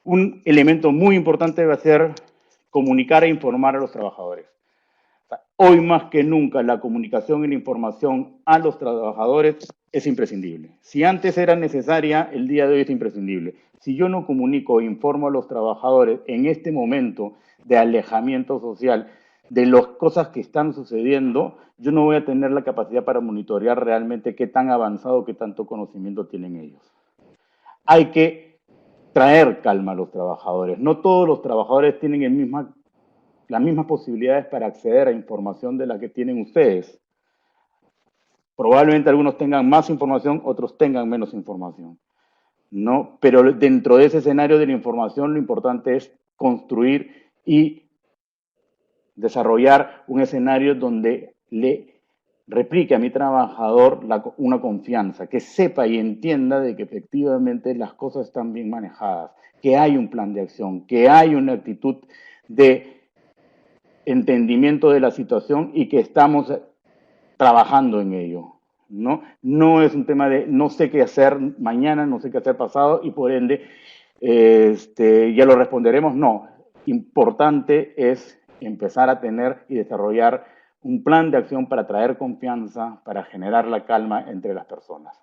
Un elemento muy importante va a ser comunicar e informar a los trabajadores. O sea, hoy más que nunca la comunicación y la información a los trabajadores es imprescindible. Si antes era necesaria, el día de hoy es imprescindible. Si yo no comunico e informo a los trabajadores en este momento de alejamiento social de las cosas que están sucediendo, yo no voy a tener la capacidad para monitorear realmente qué tan avanzado, qué tanto conocimiento tienen ellos. Hay que traer calma a los trabajadores. No todos los trabajadores tienen las mismas posibilidades para acceder a información de la que tienen ustedes. Probablemente algunos tengan más información, otros tengan menos información, ¿no? Pero dentro de ese escenario de la información, lo importante es construir y desarrollar un escenario donde le replique a mi trabajador una confianza, que sepa y entienda de que efectivamente las cosas están bien manejadas, que hay un plan de acción, que hay una actitud de entendimiento de la situación y que estamos trabajando en ello, ¿no? No es un tema de no sé qué hacer mañana, no sé qué hacer pasado y por ende ya lo responderemos. No, importante es empezar a tener y desarrollar un plan de acción para traer confianza, para generar la calma entre las personas.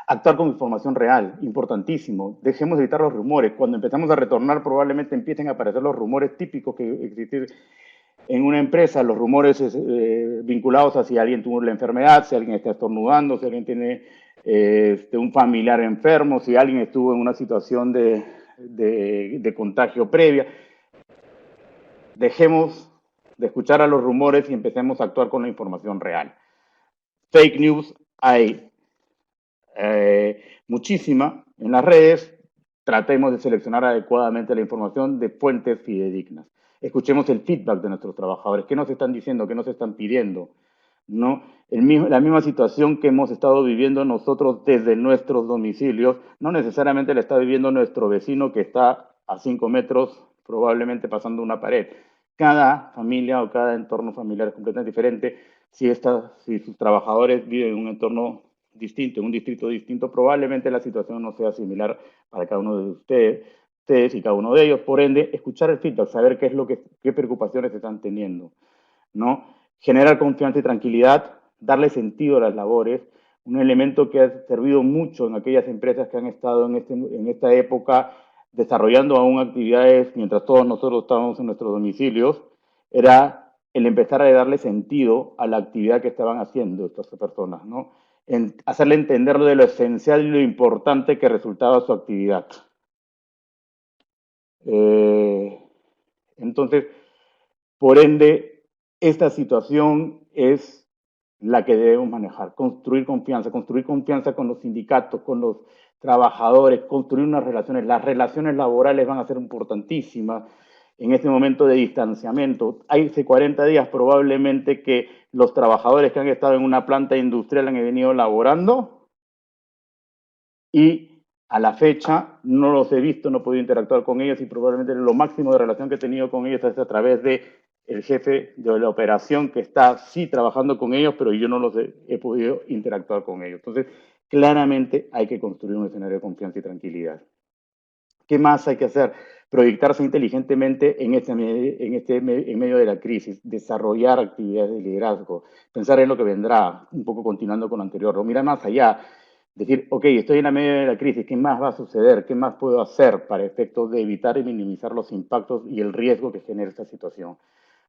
Actuar con información real, importantísimo. Dejemos de evitar los rumores. Cuando empezamos a retornar, probablemente empiecen a aparecer los rumores típicos que existen en una empresa, los rumores vinculados a si alguien tuvo la enfermedad, si alguien está estornudando, si alguien tiene un familiar enfermo, si alguien estuvo en una situación de contagio previa. Dejemos de escuchar a los rumores y empecemos a actuar con la información real. Fake news hay muchísima en las redes. Tratemos de seleccionar adecuadamente la información de fuentes fidedignas. Escuchemos el feedback de nuestros trabajadores. ¿Qué nos están diciendo? ¿Qué nos están pidiendo? ¿No? La misma situación que hemos estado viviendo nosotros desde nuestros domicilios, no necesariamente la está viviendo nuestro vecino que está a 5 metros, probablemente pasando una pared. Cada familia o cada entorno familiar es completamente diferente. Si sus trabajadores viven en un entorno distinto, en un distrito distinto, probablemente la situación no sea similar para cada uno de ustedes y cada uno de ellos. Por ende, escuchar el feedback, saber qué preocupaciones están teniendo, ¿no? Generar confianza y tranquilidad, darle sentido a las labores, un elemento que ha servido mucho en aquellas empresas que han estado en esta época desarrollando aún actividades mientras todos nosotros estábamos en nuestros domicilios, era el empezar a darle sentido a la actividad que estaban haciendo estas personas, ¿no? En hacerle entender de lo esencial y lo importante que resultaba su actividad. Entonces, por ende, esta situación es la que debemos manejar, construir confianza con los sindicatos, con los trabajadores, construir unas relaciones. Las relaciones laborales van a ser importantísimas en este momento de distanciamiento. Hace 40 días probablemente que los trabajadores que han estado en una planta industrial han venido laborando y a la fecha no los he visto, no he podido interactuar con ellos y probablemente lo máximo de relación que he tenido con ellos es a través de el jefe de la operación que está sí trabajando con ellos, pero yo no los he podido interactuar con ellos. Entonces, claramente hay que construir un escenario de confianza y tranquilidad. ¿Qué más hay que hacer? Proyectarse inteligentemente en medio de la crisis, desarrollar actividades de liderazgo, pensar en lo que vendrá, un poco continuando con lo anterior, o mirar más allá, decir, ok, estoy en la medio de la crisis, ¿qué más va a suceder? ¿Qué más puedo hacer para efectos de evitar y minimizar los impactos y el riesgo que genera esta situación?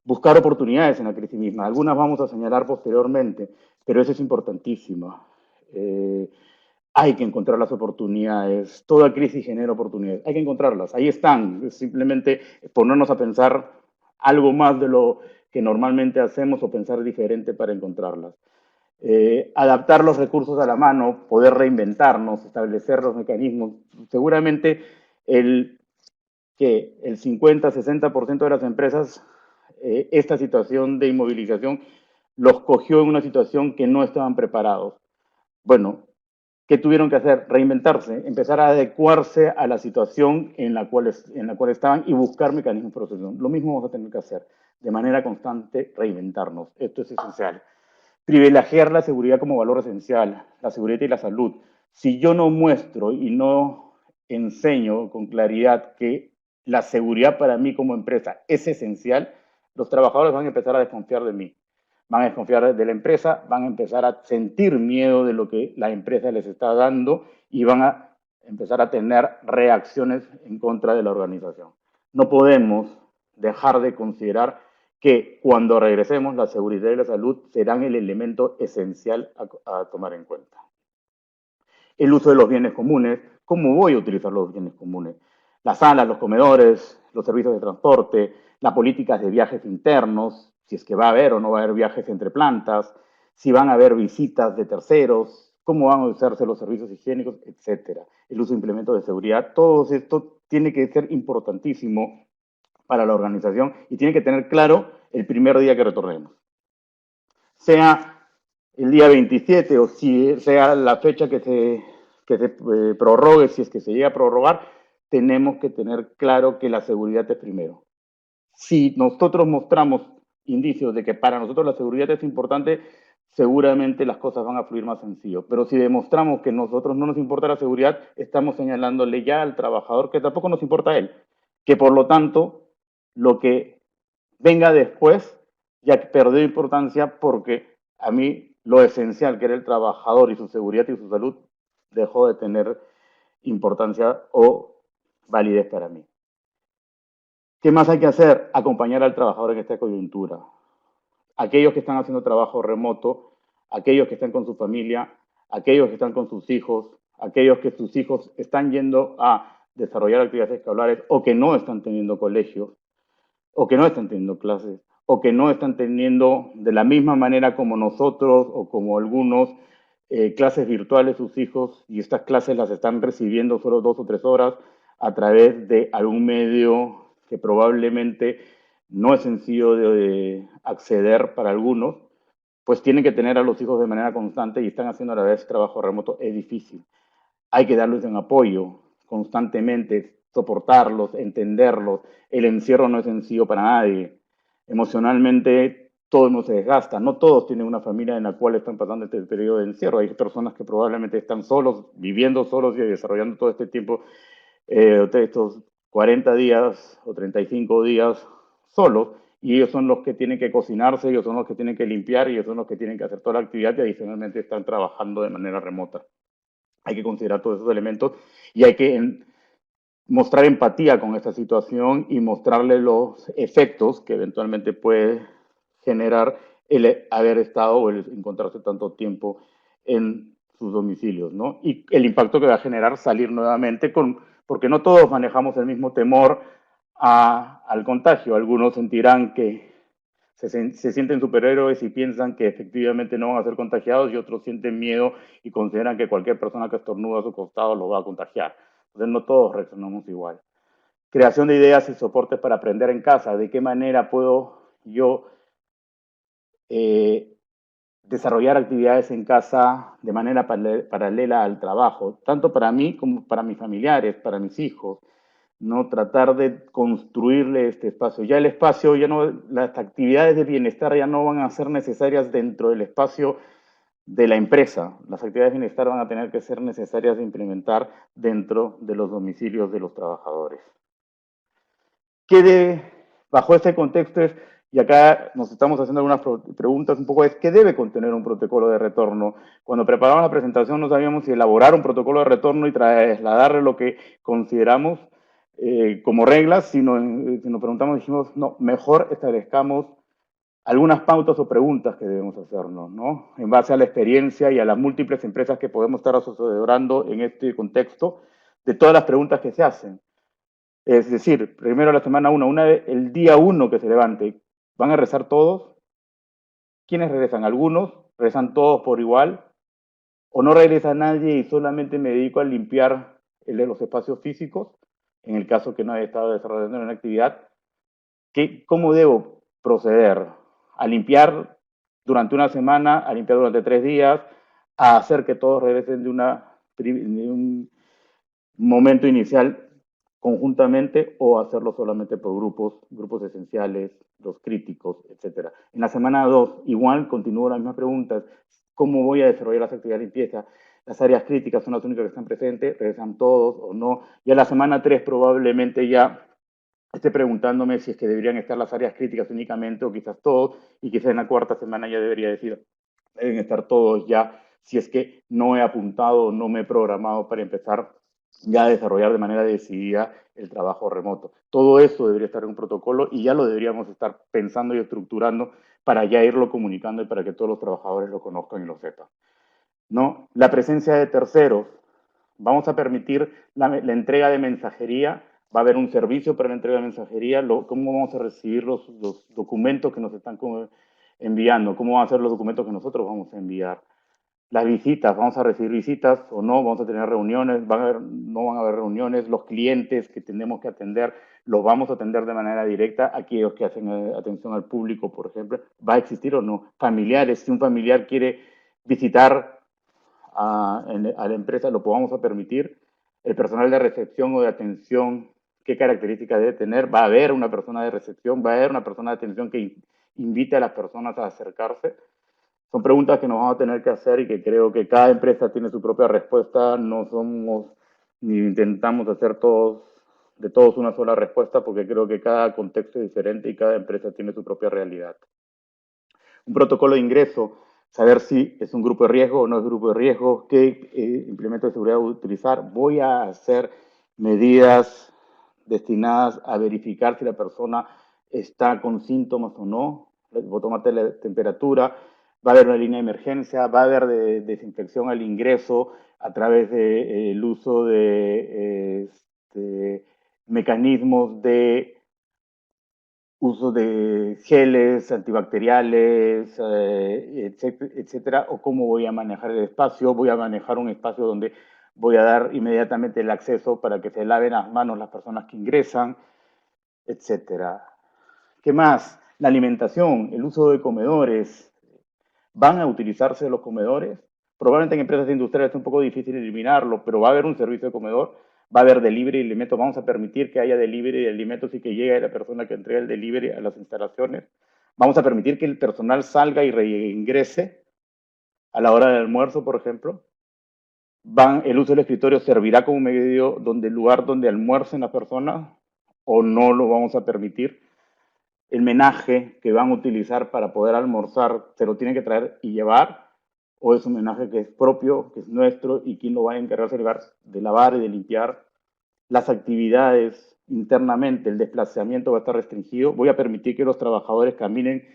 Buscar oportunidades en la crisis misma. Algunas vamos a señalar posteriormente, pero eso es importantísimo. Hay que encontrar las oportunidades. Toda crisis genera oportunidades. Hay que encontrarlas. Ahí están. Es simplemente ponernos a pensar algo más de lo que normalmente hacemos o pensar diferente para encontrarlas. Adaptar los recursos a la mano, poder reinventarnos, establecer los mecanismos. Seguramente el 50-60% de las empresas, esta situación de inmovilización los cogió en una situación que no estaban preparados. Bueno, ¿qué tuvieron que hacer? Reinventarse, empezar a adecuarse a la situación en la cual estaban y buscar mecanismos de solución. Lo mismo vamos a tener que hacer, de manera constante, reinventarnos. Esto es esencial. Privilegiar la seguridad como valor esencial, la seguridad y la salud. Si yo no muestro y no enseño con claridad que la seguridad para mí como empresa es esencial, los trabajadores van a empezar a desconfiar de mí, van a desconfiar de la empresa, van a empezar a sentir miedo de lo que la empresa les está dando y van a empezar a tener reacciones en contra de la organización. No podemos dejar de considerar que cuando regresemos la seguridad y la salud serán el elemento esencial a tomar en cuenta. El uso de los bienes comunes, ¿cómo voy a utilizar los bienes comunes? Las salas, los comedores, los servicios de transporte, las políticas de viajes internos, si es que va a haber o no va a haber viajes entre plantas, si van a haber visitas de terceros, cómo van a usarse los servicios higiénicos, etcétera. El uso de implementos de seguridad, todo esto tiene que ser importantísimo para la organización y tiene que tener claro el primer día que retornemos. Sea el día 27 o si sea la fecha que se prorrogue, si es que se llega a prorrogar, tenemos que tener claro que la seguridad es primero. Si nosotros mostramos indicios de que para nosotros la seguridad es importante, seguramente las cosas van a fluir más sencillo. Pero si demostramos que a nosotros no nos importa la seguridad, estamos señalándole ya al trabajador que tampoco nos importa a él, que por lo tanto lo que venga después ya perdió importancia porque a mí lo esencial que era el trabajador y su seguridad y su salud dejó de tener importancia o validez para mí. ¿Qué más hay que hacer? Acompañar al trabajador en esta coyuntura. Aquellos que están haciendo trabajo remoto, aquellos que están con su familia, aquellos que están con sus hijos, aquellos que sus hijos están yendo a desarrollar actividades escolares o que no están teniendo colegios, o que no están teniendo clases, o que no están teniendo de la misma manera como nosotros o como algunos clases virtuales sus hijos y estas clases las están recibiendo solo 2 o 3 horas a través de algún medio que probablemente no es sencillo de acceder para algunos, pues tienen que tener a los hijos de manera constante y están haciendo a la vez trabajo remoto, es difícil. Hay que darles un apoyo constantemente, soportarlos, entenderlos. El encierro no es sencillo para nadie. Emocionalmente todo no se desgasta. No todos tienen una familia en la cual están pasando este periodo de encierro. Hay personas que probablemente están solos, viviendo solos y desarrollando todo este tiempo, estos 40 días o 35 días solos y ellos son los que tienen que cocinarse, ellos son los que tienen que limpiar, y ellos son los que tienen que hacer toda la actividad y adicionalmente están trabajando de manera remota. Hay que considerar todos esos elementos y hay que mostrar empatía con esta situación y mostrarle los efectos que eventualmente puede generar el haber estado o el encontrarse tanto tiempo en sus domicilios, ¿no? Y el impacto que va a generar salir nuevamente porque no todos manejamos el mismo temor al contagio. Algunos sentirán que se sienten superhéroes y piensan que efectivamente no van a ser contagiados, y otros sienten miedo y consideran que cualquier persona que estornuda a su costado lo va a contagiar. Entonces no todos reaccionamos igual. Creación de ideas y soportes para aprender en casa. ¿De qué manera puedo yo desarrollar actividades en casa de manera paralela al trabajo? Tanto para mí como para mis familiares, para mis hijos. No tratar de construirle este espacio. Ya el espacio, ya no, las actividades de bienestar ya no van a ser necesarias dentro del espacio de la empresa. Las actividades de bienestar van a tener que ser necesarias de implementar dentro de los domicilios de los trabajadores. Bajo este contexto y acá nos estamos haciendo algunas preguntas un poco, ¿qué debe contener un protocolo de retorno? Cuando preparamos la presentación no sabíamos si elaborar un protocolo de retorno y trasladarle lo que consideramos como reglas, si nos preguntamos, dijimos, no, mejor establezcamos algunas pautas o preguntas que debemos hacernos, ¿no? En base a la experiencia y a las múltiples empresas que podemos estar asesorando en este contexto, de todas las preguntas que se hacen. Es decir, primero la semana 1, el día 1 que se levante, ¿van a rezar todos? ¿Quiénes regresan? ¿Algunos? ¿Rezan todos por igual? ¿O no regresa nadie y solamente me dedico a limpiar los espacios físicos? En el caso que no haya estado desarrollando una actividad, ¿cómo debo proceder? ¿A limpiar durante una semana? ¿A limpiar durante 3 días? ¿A hacer que todos regresen de un momento inicial conjuntamente, o hacerlo solamente por grupos esenciales, los críticos, etcétera? En la semana 2, igual continúo las mismas preguntas. ¿Cómo voy a desarrollar las actividades de limpieza? Las áreas críticas son las únicas que están presentes, regresan todos o no. Y a la semana 3 probablemente ya esté preguntándome si es que deberían estar las áreas críticas únicamente o quizás todos, y quizás en la cuarta semana ya debería decir, deben estar todos ya, si es que no he apuntado o no me he programado para empezar ya a desarrollar de manera decidida el trabajo remoto. Todo eso debería estar en un protocolo y ya lo deberíamos estar pensando y estructurando para ya irlo comunicando y para que todos los trabajadores lo conozcan y lo sepan, ¿no? La presencia de terceros. Vamos a permitir la entrega de mensajería. Va a haber un servicio para la entrega de mensajería. ¿Cómo vamos a recibir los documentos que nos están enviando? ¿Cómo van a ser los documentos que nosotros vamos a enviar? Las visitas, ¿vamos a recibir visitas o no? ¿Vamos a tener reuniones? ¿No van a haber reuniones? Los clientes que tenemos que atender, ¿los vamos a atender de manera directa? Aquellos que hacen atención al público, por ejemplo, ¿va a existir o no? Familiares, si un familiar quiere visitar a la empresa, ¿lo podamos a permitir? El personal de recepción o de atención, ¿qué características debe tener? ¿Va a haber una persona de recepción? ¿Va a haber una persona de atención que invite a las personas a acercarse? Son preguntas que nos vamos a tener que hacer y que creo que cada empresa tiene su propia respuesta. No somos ni intentamos hacer de todos una sola respuesta, porque creo que cada contexto es diferente y cada empresa tiene su propia realidad. Un protocolo de ingreso, saber si es un grupo de riesgo o no es grupo de riesgo, qué implemento de seguridad voy a utilizar. Voy a hacer medidas destinadas a verificar si la persona está con síntomas o no. Voy a tomarte la temperatura. Va a haber una línea de emergencia, va a haber desinfección al ingreso a través del uso de mecanismos de uso de geles antibacteriales, etcétera, o cómo voy a manejar el espacio. Voy a manejar un espacio donde voy a dar inmediatamente el acceso para que se laven las manos las personas que ingresan, etcétera. ¿Qué más? La alimentación, el uso de comedores. ¿Van a utilizarse los comedores? Probablemente en empresas industriales es un poco difícil eliminarlo, pero va a haber un servicio de comedor, va a haber delivery de alimentos. Vamos a permitir que haya delivery de alimentos y que llegue la persona que entrega el delivery a las instalaciones. Vamos a permitir que el personal salga y reingrese a la hora del almuerzo, por ejemplo. El uso del escritorio servirá como medio el lugar donde almuercen las personas, o no lo vamos a permitir. el menaje que van a utilizar para poder almorzar se lo tienen que traer y llevar, o es un menaje que es propio, que es nuestro, y quién lo va a encargarse de lavar y de limpiar las actividades internamente, el desplazamiento va a estar restringido. Voy a permitir que los trabajadores caminen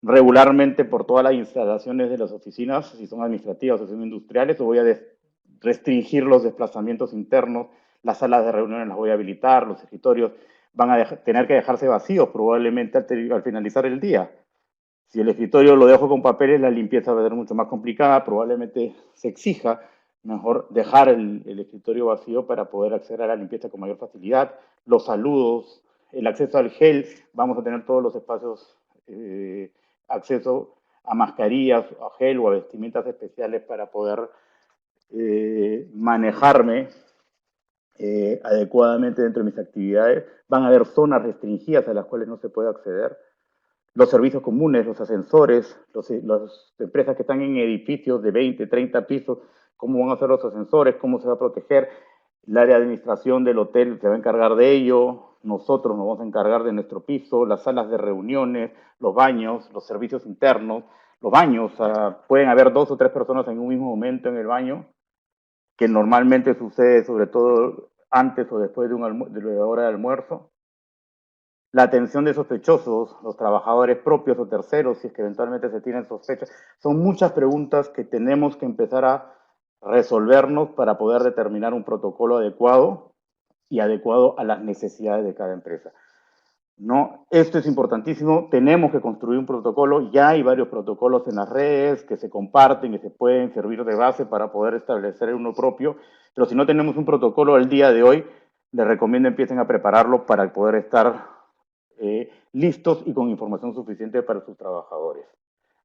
regularmente por todas las instalaciones de las oficinas, si son administrativas o son industriales, o voy a restringir los desplazamientos internos, las salas de reuniones las voy a habilitar, los escritorios van a tener que dejarse vacíos probablemente al finalizar el día. Si el escritorio lo dejo con papeles, la limpieza va a ser mucho más complicada, probablemente se exija mejor dejar el escritorio vacío para poder acceder a la limpieza con mayor facilidad. Los saludos, el acceso al gel, vamos a tener todos los espacios, acceso a mascarillas, a gel o a vestimentas especiales para poder manejarme adecuadamente dentro de mis actividades. Van a haber zonas restringidas a las cuales no se puede acceder. Los servicios comunes, los ascensores, las empresas que están en edificios de 20, 30 pisos, cómo van a ser los ascensores, cómo se va a proteger. El área de administración del hotel se va a encargar de ello, nosotros nos vamos a encargar de nuestro piso, las salas de reuniones, los baños, los servicios internos. Los baños, pueden haber 2 o 3 personas en un mismo momento en el baño, que normalmente sucede sobre todo antes o después de la hora de almuerzo. La atención de sospechosos, los trabajadores propios o terceros, si es que eventualmente se tienen sospechas. Son muchas preguntas que tenemos que empezar a resolvernos para poder determinar un protocolo adecuado y adecuado a las necesidades de cada empresa. ¿No? Esto es importantísimo, tenemos que construir un protocolo, ya hay varios protocolos en las redes que se comparten, que se pueden servir de base para poder establecer uno propio, pero si no tenemos un protocolo al día de hoy, les recomiendo empiecen a prepararlo para poder estar listos y con información suficiente para sus trabajadores,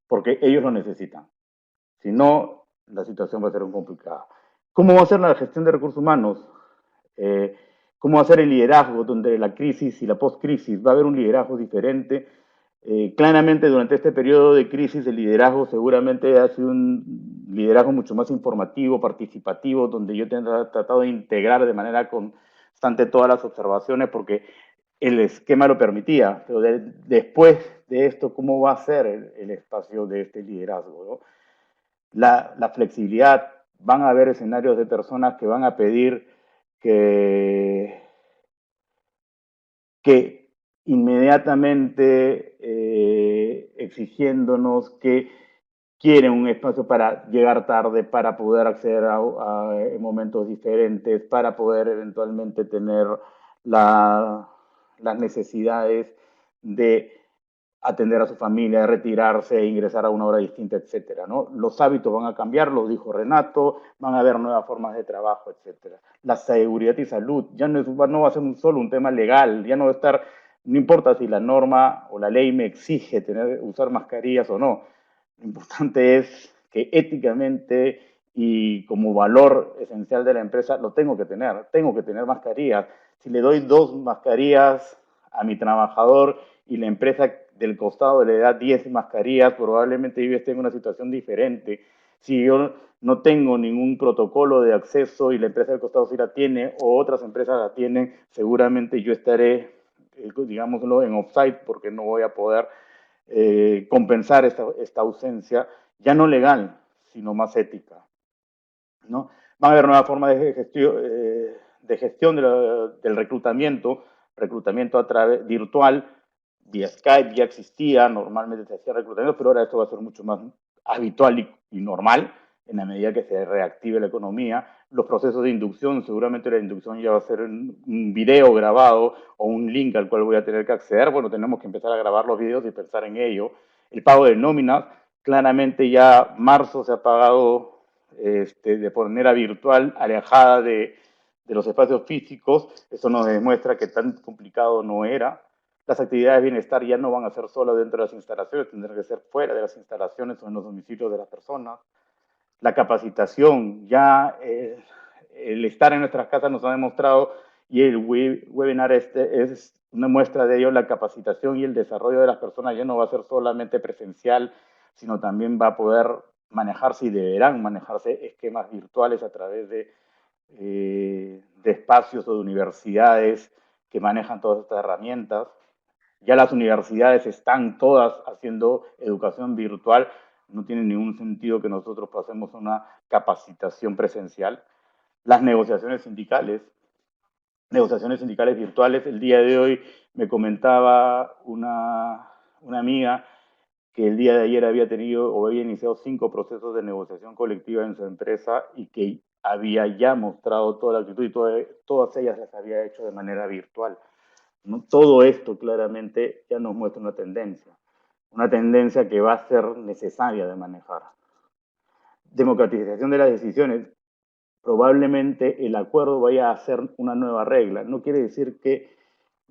porque ellos lo necesitan. Si no, la situación va a ser muy complicada. ¿Cómo va a ser la gestión de recursos humanos? Eh, ¿Cómo va a ser el liderazgo donde la crisis y la post-crisis? Va a haber un liderazgo diferente. Claramente durante este periodo de crisis el liderazgo seguramente ha sido un liderazgo mucho más informativo, participativo, donde yo he tratado de integrar de manera constante todas las observaciones porque el esquema lo permitía, pero después de esto, ¿cómo va a ser el espacio de este liderazgo? ¿No? La flexibilidad, van a haber escenarios de personas que van a pedir que, que inmediatamente exigiéndonos que quieren un espacio para llegar tarde, para poder acceder a momentos diferentes, para poder eventualmente tener las necesidades de atender a su familia, de retirarse, e ingresar a una hora distinta, etcétera, ¿no? Los hábitos van a cambiar, lo dijo Renato, van a haber nuevas formas de trabajo, etcétera. La seguridad y salud ya no va a ser solo un tema legal, ya no va a estar, no importa si la norma o la ley me exige usar mascarillas o no, lo importante es que éticamente y como valor esencial de la empresa lo tengo que tener mascarillas. Si le doy 2 mascarillas a mi trabajador y la empresa del costado le da 10 mascarillas, probablemente yo esté en una situación diferente. Si yo no tengo ningún protocolo de acceso y la empresa del costado sí la tiene o otras empresas la tienen, seguramente yo estaré, digámoslo, en offside porque no voy a poder compensar esta ausencia, ya no legal, sino más ética. ¿No? Van a haber nuevas formas de gestión del reclutamiento a través virtual, vía Skype ya existía, normalmente se hacía reclutamiento, pero ahora esto va a ser mucho más habitual y normal en la medida que se reactive la economía. Los procesos de inducción, seguramente la inducción ya va a ser un video grabado o un link al cual voy a tener que acceder. Bueno, tenemos que empezar a grabar los videos y pensar en ello. El pago de nóminas, claramente ya marzo se ha pagado de manera virtual, alejada de los espacios físicos. Eso nos demuestra que tan complicado no era. Las actividades de bienestar ya no van a ser solo dentro de las instalaciones, tendrán que ser fuera de las instalaciones o en los domicilios de las personas. La capacitación, ya el estar en nuestras casas nos ha demostrado, y el webinar es una muestra de ello, la capacitación y el desarrollo de las personas ya no va a ser solamente presencial, sino también va a poder manejarse y deberán manejarse esquemas virtuales a través de espacios o de universidades que manejan todas estas herramientas. Ya las universidades están todas haciendo educación virtual. No tiene ningún sentido que nosotros pasemos una capacitación presencial. Las negociaciones sindicales virtuales. El día de hoy me comentaba una amiga que el día de ayer había tenido o había iniciado 5 procesos de negociación colectiva en su empresa y que había ya mostrado toda la actitud y todas ellas las había hecho de manera virtual, ¿no? Todo esto claramente ya nos muestra una tendencia que va a ser necesaria de manejar. Democratización de las decisiones. Probablemente el acuerdo vaya a ser una nueva regla. No quiere decir que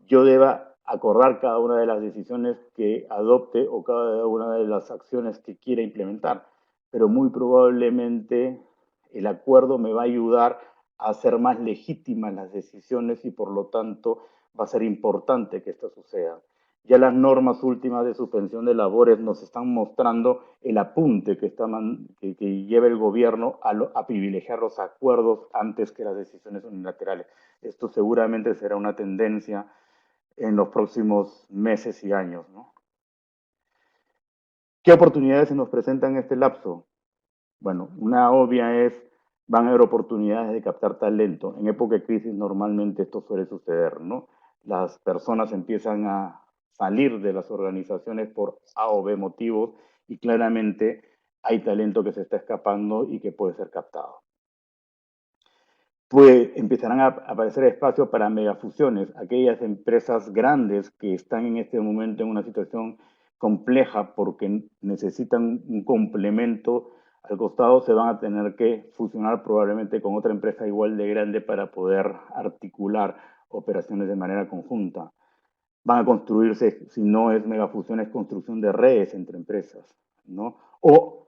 yo deba acordar cada una de las decisiones que adopte o cada una de las acciones que quiera implementar, pero muy probablemente el acuerdo me va a ayudar a hacer más legítimas las decisiones y por lo tanto va a ser importante que esto suceda. Ya las normas últimas de suspensión de labores nos están mostrando el apunte que lleva el gobierno a privilegiar los acuerdos antes que las decisiones unilaterales. Esto seguramente será una tendencia en los próximos meses y años, ¿no? ¿Qué oportunidades se nos presentan en este lapso? Bueno, una obvia es, van a haber oportunidades de captar talento. En época de crisis normalmente esto suele suceder, ¿no? Las personas empiezan a salir de las organizaciones por A o B motivos y claramente hay talento que se está escapando y que puede ser captado. Pues empezarán a aparecer espacios para megafusiones, aquellas empresas grandes que están en este momento en una situación compleja porque necesitan un complemento al costado, se van a tener que fusionar probablemente con otra empresa igual de grande para poder articular operaciones de manera conjunta. Van a construirse, si no es megafusión, es construcción de redes entre empresas, ¿no? O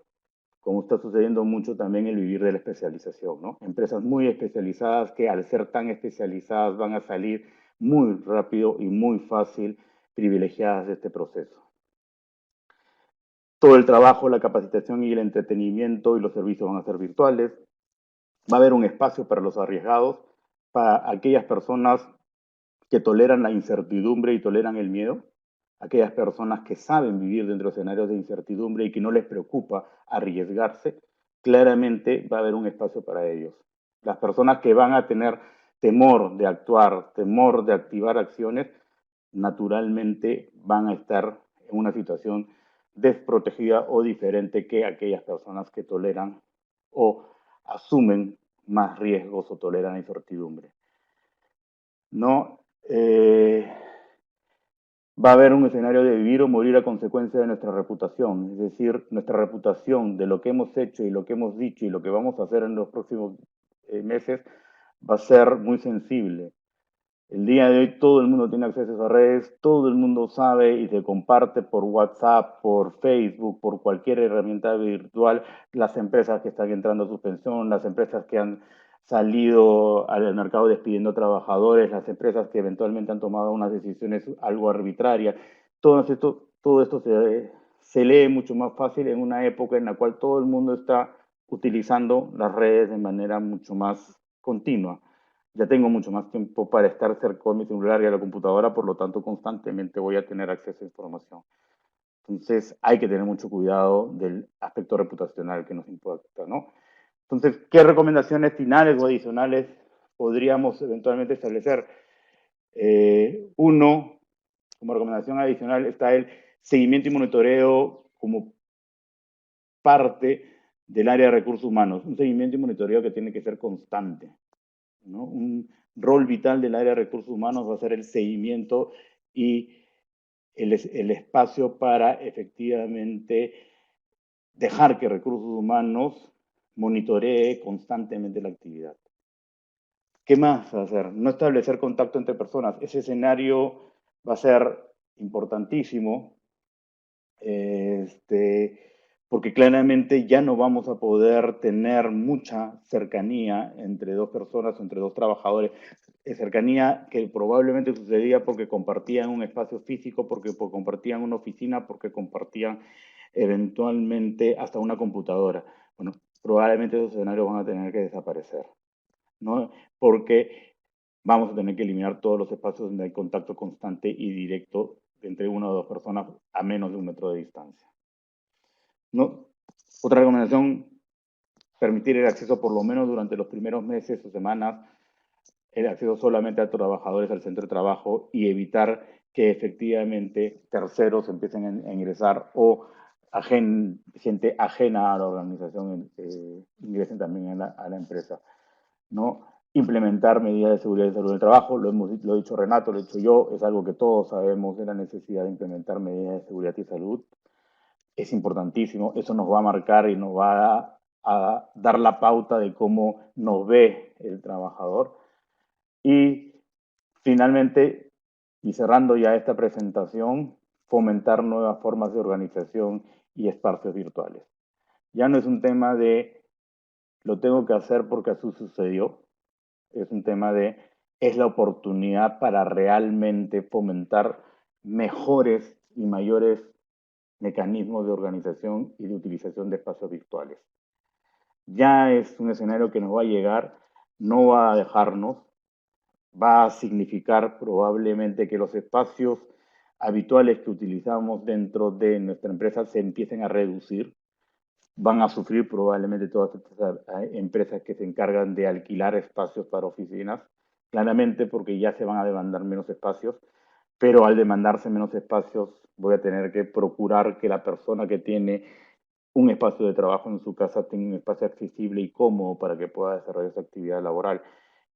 como está sucediendo mucho también el vivir de la especialización, ¿no? Empresas muy especializadas que al ser tan especializadas van a salir muy rápido y muy fácil privilegiadas de este proceso. Todo el trabajo, la capacitación y el entretenimiento y los servicios van a ser virtuales. Va a haber un espacio para los arriesgados, para aquellas personas que toleran la incertidumbre y toleran el miedo, aquellas personas que saben vivir dentro de escenarios de incertidumbre y que no les preocupa arriesgarse, claramente va a haber un espacio para ellos. Las personas que van a tener temor de actuar, temor de activar acciones, naturalmente van a estar en una situación desprotegida o diferente que aquellas personas que toleran o asumen más riesgos o toleran la incertidumbre. ¿No? Va a haber un escenario de vivir o morir a consecuencia de nuestra reputación, es decir, nuestra reputación de lo que hemos hecho y lo que hemos dicho y lo que vamos a hacer en los próximos meses va a ser muy sensible. El día de hoy todo el mundo tiene acceso a redes, todo el mundo sabe y se comparte por WhatsApp, por Facebook, por cualquier herramienta virtual, las empresas que están entrando a suspensión, las empresas que han salido al mercado despidiendo trabajadores, las empresas que eventualmente han tomado unas decisiones algo arbitrarias. Todo esto se lee mucho más fácil en una época en la cual todo el mundo está utilizando las redes de manera mucho más continua. Ya tengo mucho más tiempo para estar cerca de mi celular y a la computadora, por lo tanto constantemente voy a tener acceso a información. Entonces hay que tener mucho cuidado del aspecto reputacional que nos impacta, ¿no? Entonces, ¿qué recomendaciones finales o adicionales podríamos eventualmente establecer? Uno, como recomendación adicional está el seguimiento y monitoreo como parte del área de recursos humanos. Un seguimiento y monitoreo que tiene que ser constante, ¿no? Un rol vital del área de recursos humanos va a ser el seguimiento y el espacio para efectivamente dejar que recursos humanos monitoree constantemente la actividad. ¿Qué más va a hacer? No establecer contacto entre personas. Ese escenario va a ser importantísimo, porque claramente ya no vamos a poder tener mucha cercanía entre dos personas o entre dos trabajadores. Cercanía que probablemente sucedía porque compartían un espacio físico, porque compartían una oficina, porque compartían eventualmente hasta una computadora. Bueno, probablemente esos escenarios van a tener que desaparecer, ¿no? Porque vamos a tener que eliminar todos los espacios donde hay contacto constante y directo de entre una o dos personas a menos de 1 metro de distancia. ¿No? Otra recomendación, permitir el acceso por lo menos durante los primeros meses o semanas, el acceso solamente a trabajadores al centro de trabajo y evitar que efectivamente terceros empiecen a ingresar o gente ajena a la organización ingresen también a la empresa, ¿no? Implementar medidas de seguridad y salud del trabajo, lo ha dicho Renato, lo he dicho yo, es algo que todos sabemos de la necesidad de implementar medidas de seguridad y salud. Es importantísimo, eso nos va a marcar y nos va a dar la pauta de cómo nos ve el trabajador. Y finalmente, y cerrando ya esta presentación, fomentar nuevas formas de organización y espacios virtuales. Ya no es un tema de lo tengo que hacer porque así sucedió, es un tema de es la oportunidad para realmente fomentar mejores y mayores mecanismos de organización y de utilización de espacios virtuales. Ya es un escenario que nos va a llegar, no va a dejarnos, va a significar probablemente que los espacios habituales que utilizamos dentro de nuestra empresa se empiecen a reducir. Van a sufrir probablemente todas estas empresas que se encargan de alquilar espacios para oficinas, claramente porque ya se van a demandar menos espacios, pero al demandarse menos espacios voy a tener que procurar que la persona que tiene un espacio de trabajo en su casa tenga un espacio accesible y cómodo para que pueda desarrollar su actividad laboral.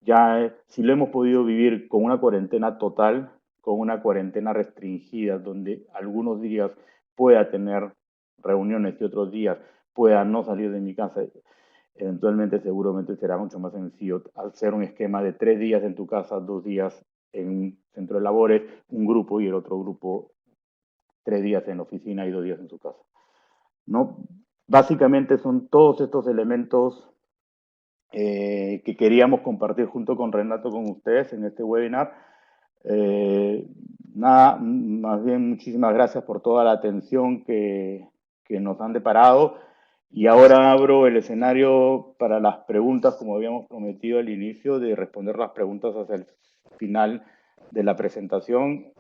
Ya, si lo hemos podido vivir con una cuarentena total, con una cuarentena restringida, donde algunos días pueda tener reuniones y otros días pueda no salir de mi casa, eventualmente seguramente será mucho más sencillo hacer un esquema de 3 días en tu casa, 2 días en un centro de labores, un grupo y el otro grupo 3 días en la oficina y 2 días en su casa. ¿No? Básicamente son todos estos elementos que queríamos compartir junto con Renato con ustedes en este webinar. Nada, más bien muchísimas gracias por toda la atención que nos han deparado. Y ahora abro el escenario para las preguntas, como habíamos prometido al inicio, de responder las preguntas hacia el final de la presentación.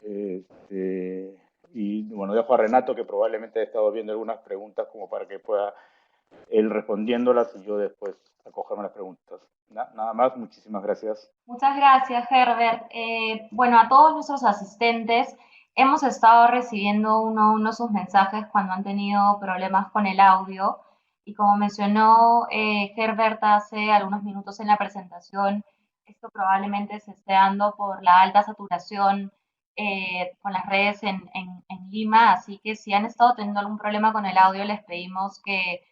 Y bueno, dejo a Renato, que probablemente ha estado viendo algunas preguntas como para que pueda él respondiéndolas y yo después acogerme las preguntas. Nada más, muchísimas gracias. Muchas gracias, Herbert. Bueno, a todos nuestros asistentes, hemos estado recibiendo uno a uno sus mensajes cuando han tenido problemas con el audio. Y como mencionó Herbert hace algunos minutos en la presentación, esto probablemente se esté dando por la alta saturación con las redes en Lima. Así que si han estado teniendo algún problema con el audio, les pedimos que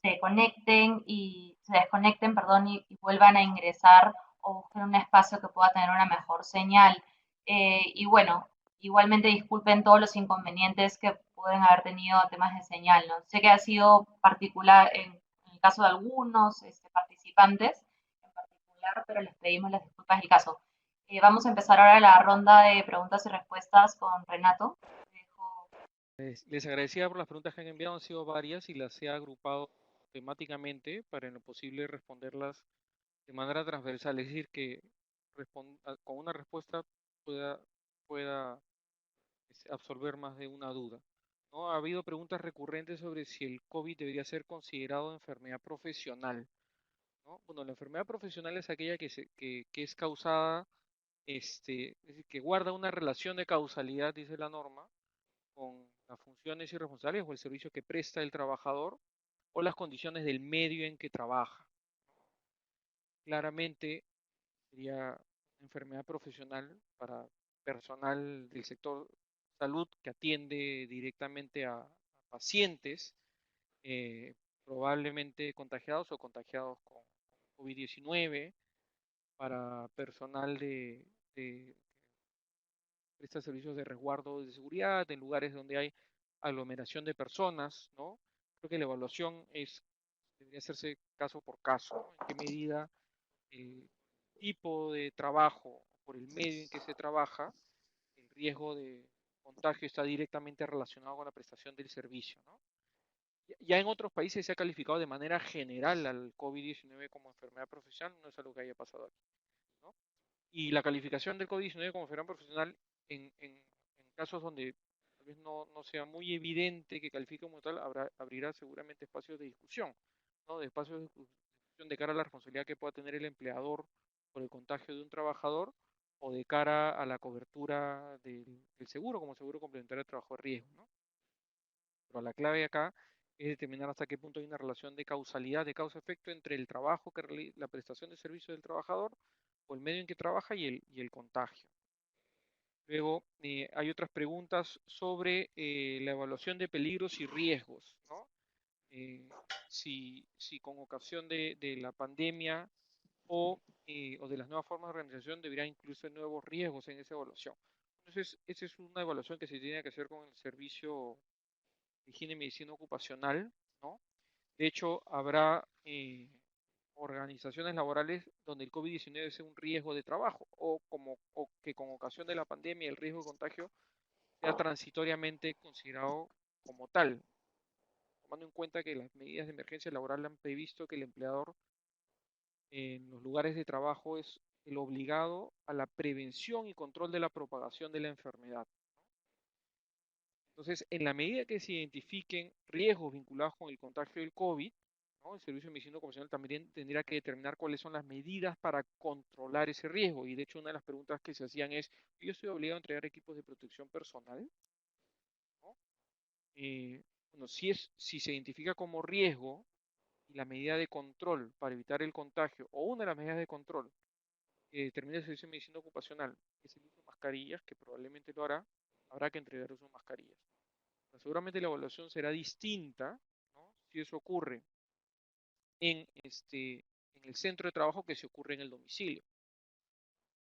se conecten y se desconecten, perdón, y vuelvan a ingresar o busquen un espacio que pueda tener una mejor señal. Y bueno, igualmente disculpen todos los inconvenientes que pueden haber tenido temas de señal, ¿no? Sé que ha sido particular en el caso de algunos participantes en particular, pero les pedimos las disculpas del caso. Vamos a empezar ahora la ronda de preguntas y respuestas con Renato. Les agradecía por las preguntas que han enviado, han sido varias y las he agrupado temáticamente para en lo posible responderlas de manera transversal, es decir, que con una respuesta pueda absorber más de una duda. ¿No? Ha habido preguntas recurrentes sobre si el COVID debería ser considerado enfermedad profesional. ¿No? Bueno, la enfermedad profesional es aquella que es causada, es decir, que guarda una relación de causalidad, dice la norma, con las funciones y responsabilidades o el servicio que presta el trabajador o las condiciones del medio en que trabaja. Claramente sería una enfermedad profesional para personal del sector salud que atiende directamente a pacientes probablemente contagiados o contagiados con COVID-19, para personal de presta servicios de resguardo de seguridad en lugares donde hay aglomeración de personas, ¿no? Creo que la evaluación debería hacerse caso por caso, ¿no? En qué medida el tipo de trabajo, por el medio en que se trabaja, el riesgo de contagio está directamente relacionado con la prestación del servicio, ¿no? Ya en otros países se ha calificado de manera general al COVID-19 como enfermedad profesional, no es algo que haya pasado aquí, ¿no? Y la calificación del COVID-19 como enfermedad profesional en casos donde tal vez no sea muy evidente que califique como tal, abrirá seguramente espacios de discusión, ¿no? De espacios de discusión de cara a la responsabilidad que pueda tener el empleador por el contagio de un trabajador o de cara a la cobertura del seguro como seguro complementario de trabajo de riesgo, ¿no? Pero la clave acá es determinar hasta qué punto hay una relación de causalidad, de causa-efecto entre el trabajo la prestación de servicio del trabajador o el medio en que trabaja y el contagio. Luego, hay otras preguntas sobre la evaluación de peligros y riesgos, ¿no? Eh, si con ocasión de la pandemia o de las nuevas formas de organización debería incluirse nuevos riesgos en esa evaluación. Entonces, esa es una evaluación que se tiene que hacer con el servicio de higiene y medicina ocupacional, ¿no? De hecho, habrá organizaciones laborales donde el COVID-19 sea un riesgo de trabajo o que con ocasión de la pandemia el riesgo de contagio sea transitoriamente considerado como tal, tomando en cuenta que las medidas de emergencia laboral han previsto que el empleador en los lugares de trabajo es el obligado a la prevención y control de la propagación de la enfermedad. Entonces, en la medida que se identifiquen riesgos vinculados con el contagio del COVID, ¿no? El Servicio de Medicina Ocupacional también tendrá que determinar cuáles son las medidas para controlar ese riesgo. Y de hecho, una de las preguntas que se hacían es, ¿yo estoy obligado a entregar equipos de protección personal? ¿No? Bueno, si se identifica como riesgo y la medida de control para evitar el contagio, o una de las medidas de control que determina el Servicio de Medicina Ocupacional, es el uso de mascarillas, que probablemente lo hará, habrá que entregar sus mascarillas. Seguramente la evaluación será distinta, ¿no? Si eso ocurre en el centro de trabajo que si ocurre en el domicilio.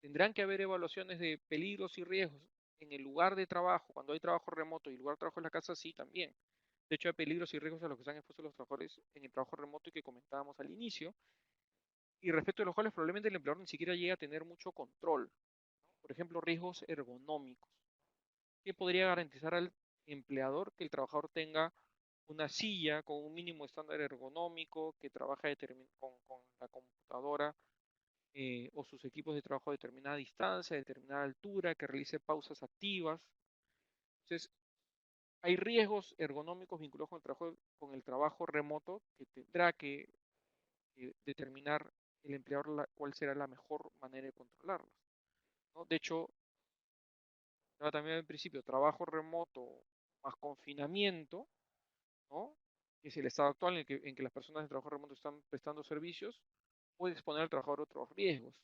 Tendrán que haber evaluaciones de peligros y riesgos en el lugar de trabajo, cuando hay trabajo remoto y el lugar de trabajo en la casa, sí, también. De hecho, hay peligros y riesgos a los que están expuestos los trabajadores en el trabajo remoto y que comentábamos al inicio, y respecto a los cuales probablemente el empleador ni siquiera llegue a tener mucho control, ¿no? Por ejemplo, riesgos ergonómicos. ¿Qué podría garantizar al empleador que el trabajador tenga una silla con un mínimo estándar ergonómico, que trabaja con la computadora o sus equipos de trabajo a determinada distancia, a determinada altura, que realice pausas activas? Entonces, hay riesgos ergonómicos vinculados con el trabajo remoto que tendrá que determinar el empleador cuál será la mejor manera de controlarlos, ¿no? De hecho, también en principio, trabajo remoto más confinamiento, ¿no? Que es el estado actual en que las personas de trabajo remoto están prestando servicios, puede exponer al trabajador a otros riesgos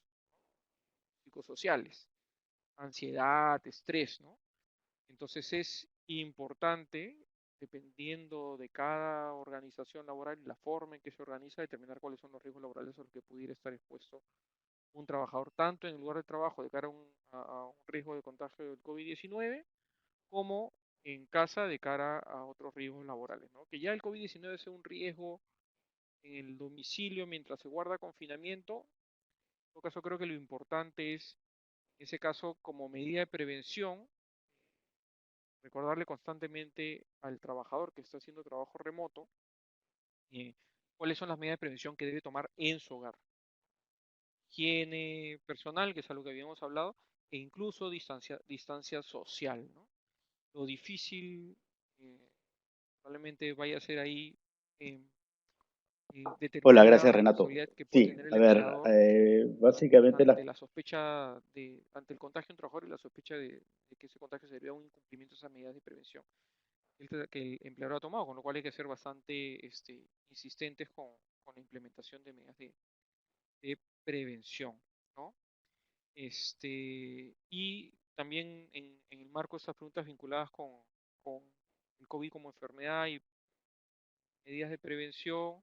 psicosociales, ansiedad, estrés, ¿no? Entonces es importante, dependiendo de cada organización laboral y la forma en que se organiza, determinar cuáles son los riesgos laborales a los que pudiera estar expuesto un trabajador, tanto en el lugar de trabajo de cara a un riesgo de contagio del COVID-19, como en casa de cara a otros riesgos laborales, ¿no? Que ya el COVID-19 sea un riesgo en el domicilio mientras se guarda confinamiento. En todo caso, creo que lo importante es, en ese caso, como medida de prevención, recordarle constantemente al trabajador que está haciendo trabajo remoto eh, cuáles son las medidas de prevención que debe tomar en su hogar. Higiene personal, que es algo que habíamos hablado, e incluso distancia social, ¿no? Lo difícil eh, probablemente vaya a ser ahí eh, Hola, determinar la gracias Renato. responsabilidad que puede Sí, tener el a ver, empleador básicamente ante la sospecha ante el contagio de un trabajador y la sospecha de que ese contagio se debe a un incumplimiento de esas medidas de prevención que el empleador ha tomado, con lo cual hay que ser bastante insistentes con la implementación de medidas de prevención, ¿no? Y también en el marco de estas preguntas vinculadas con el COVID como enfermedad y medidas de prevención,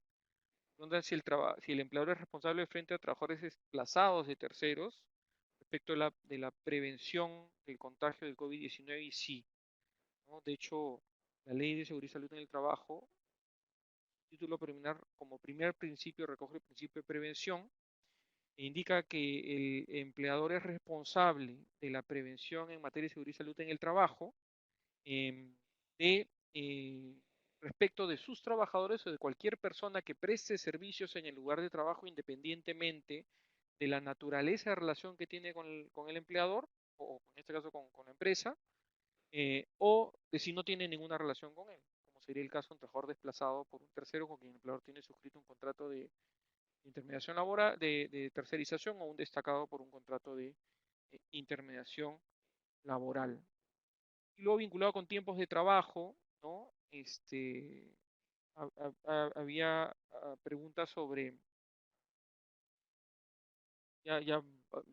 donde si el empleador es responsable frente a trabajadores desplazados de terceros respecto de la prevención del contagio del COVID-19 y sí, ¿no? De hecho, la Ley de Seguridad y Salud en el Trabajo, título preliminar, como primer principio recoge el principio de prevención e indica que el empleador es responsable de la prevención en materia de seguridad y salud en el trabajo, em, de respecto de sus trabajadores o de cualquier persona que preste servicios en el lugar de trabajo independientemente de la naturaleza de relación que tiene con el empleador, o en este caso con la empresa, o de si no tiene ninguna relación con él, como sería el caso de un trabajador desplazado por un tercero con quien el empleador tiene suscrito un contrato de intermediación laboral, de tercerización, o un destacado por un contrato de intermediación laboral. Y luego vinculado con tiempos de trabajo, ¿no? Había preguntas sobre, ya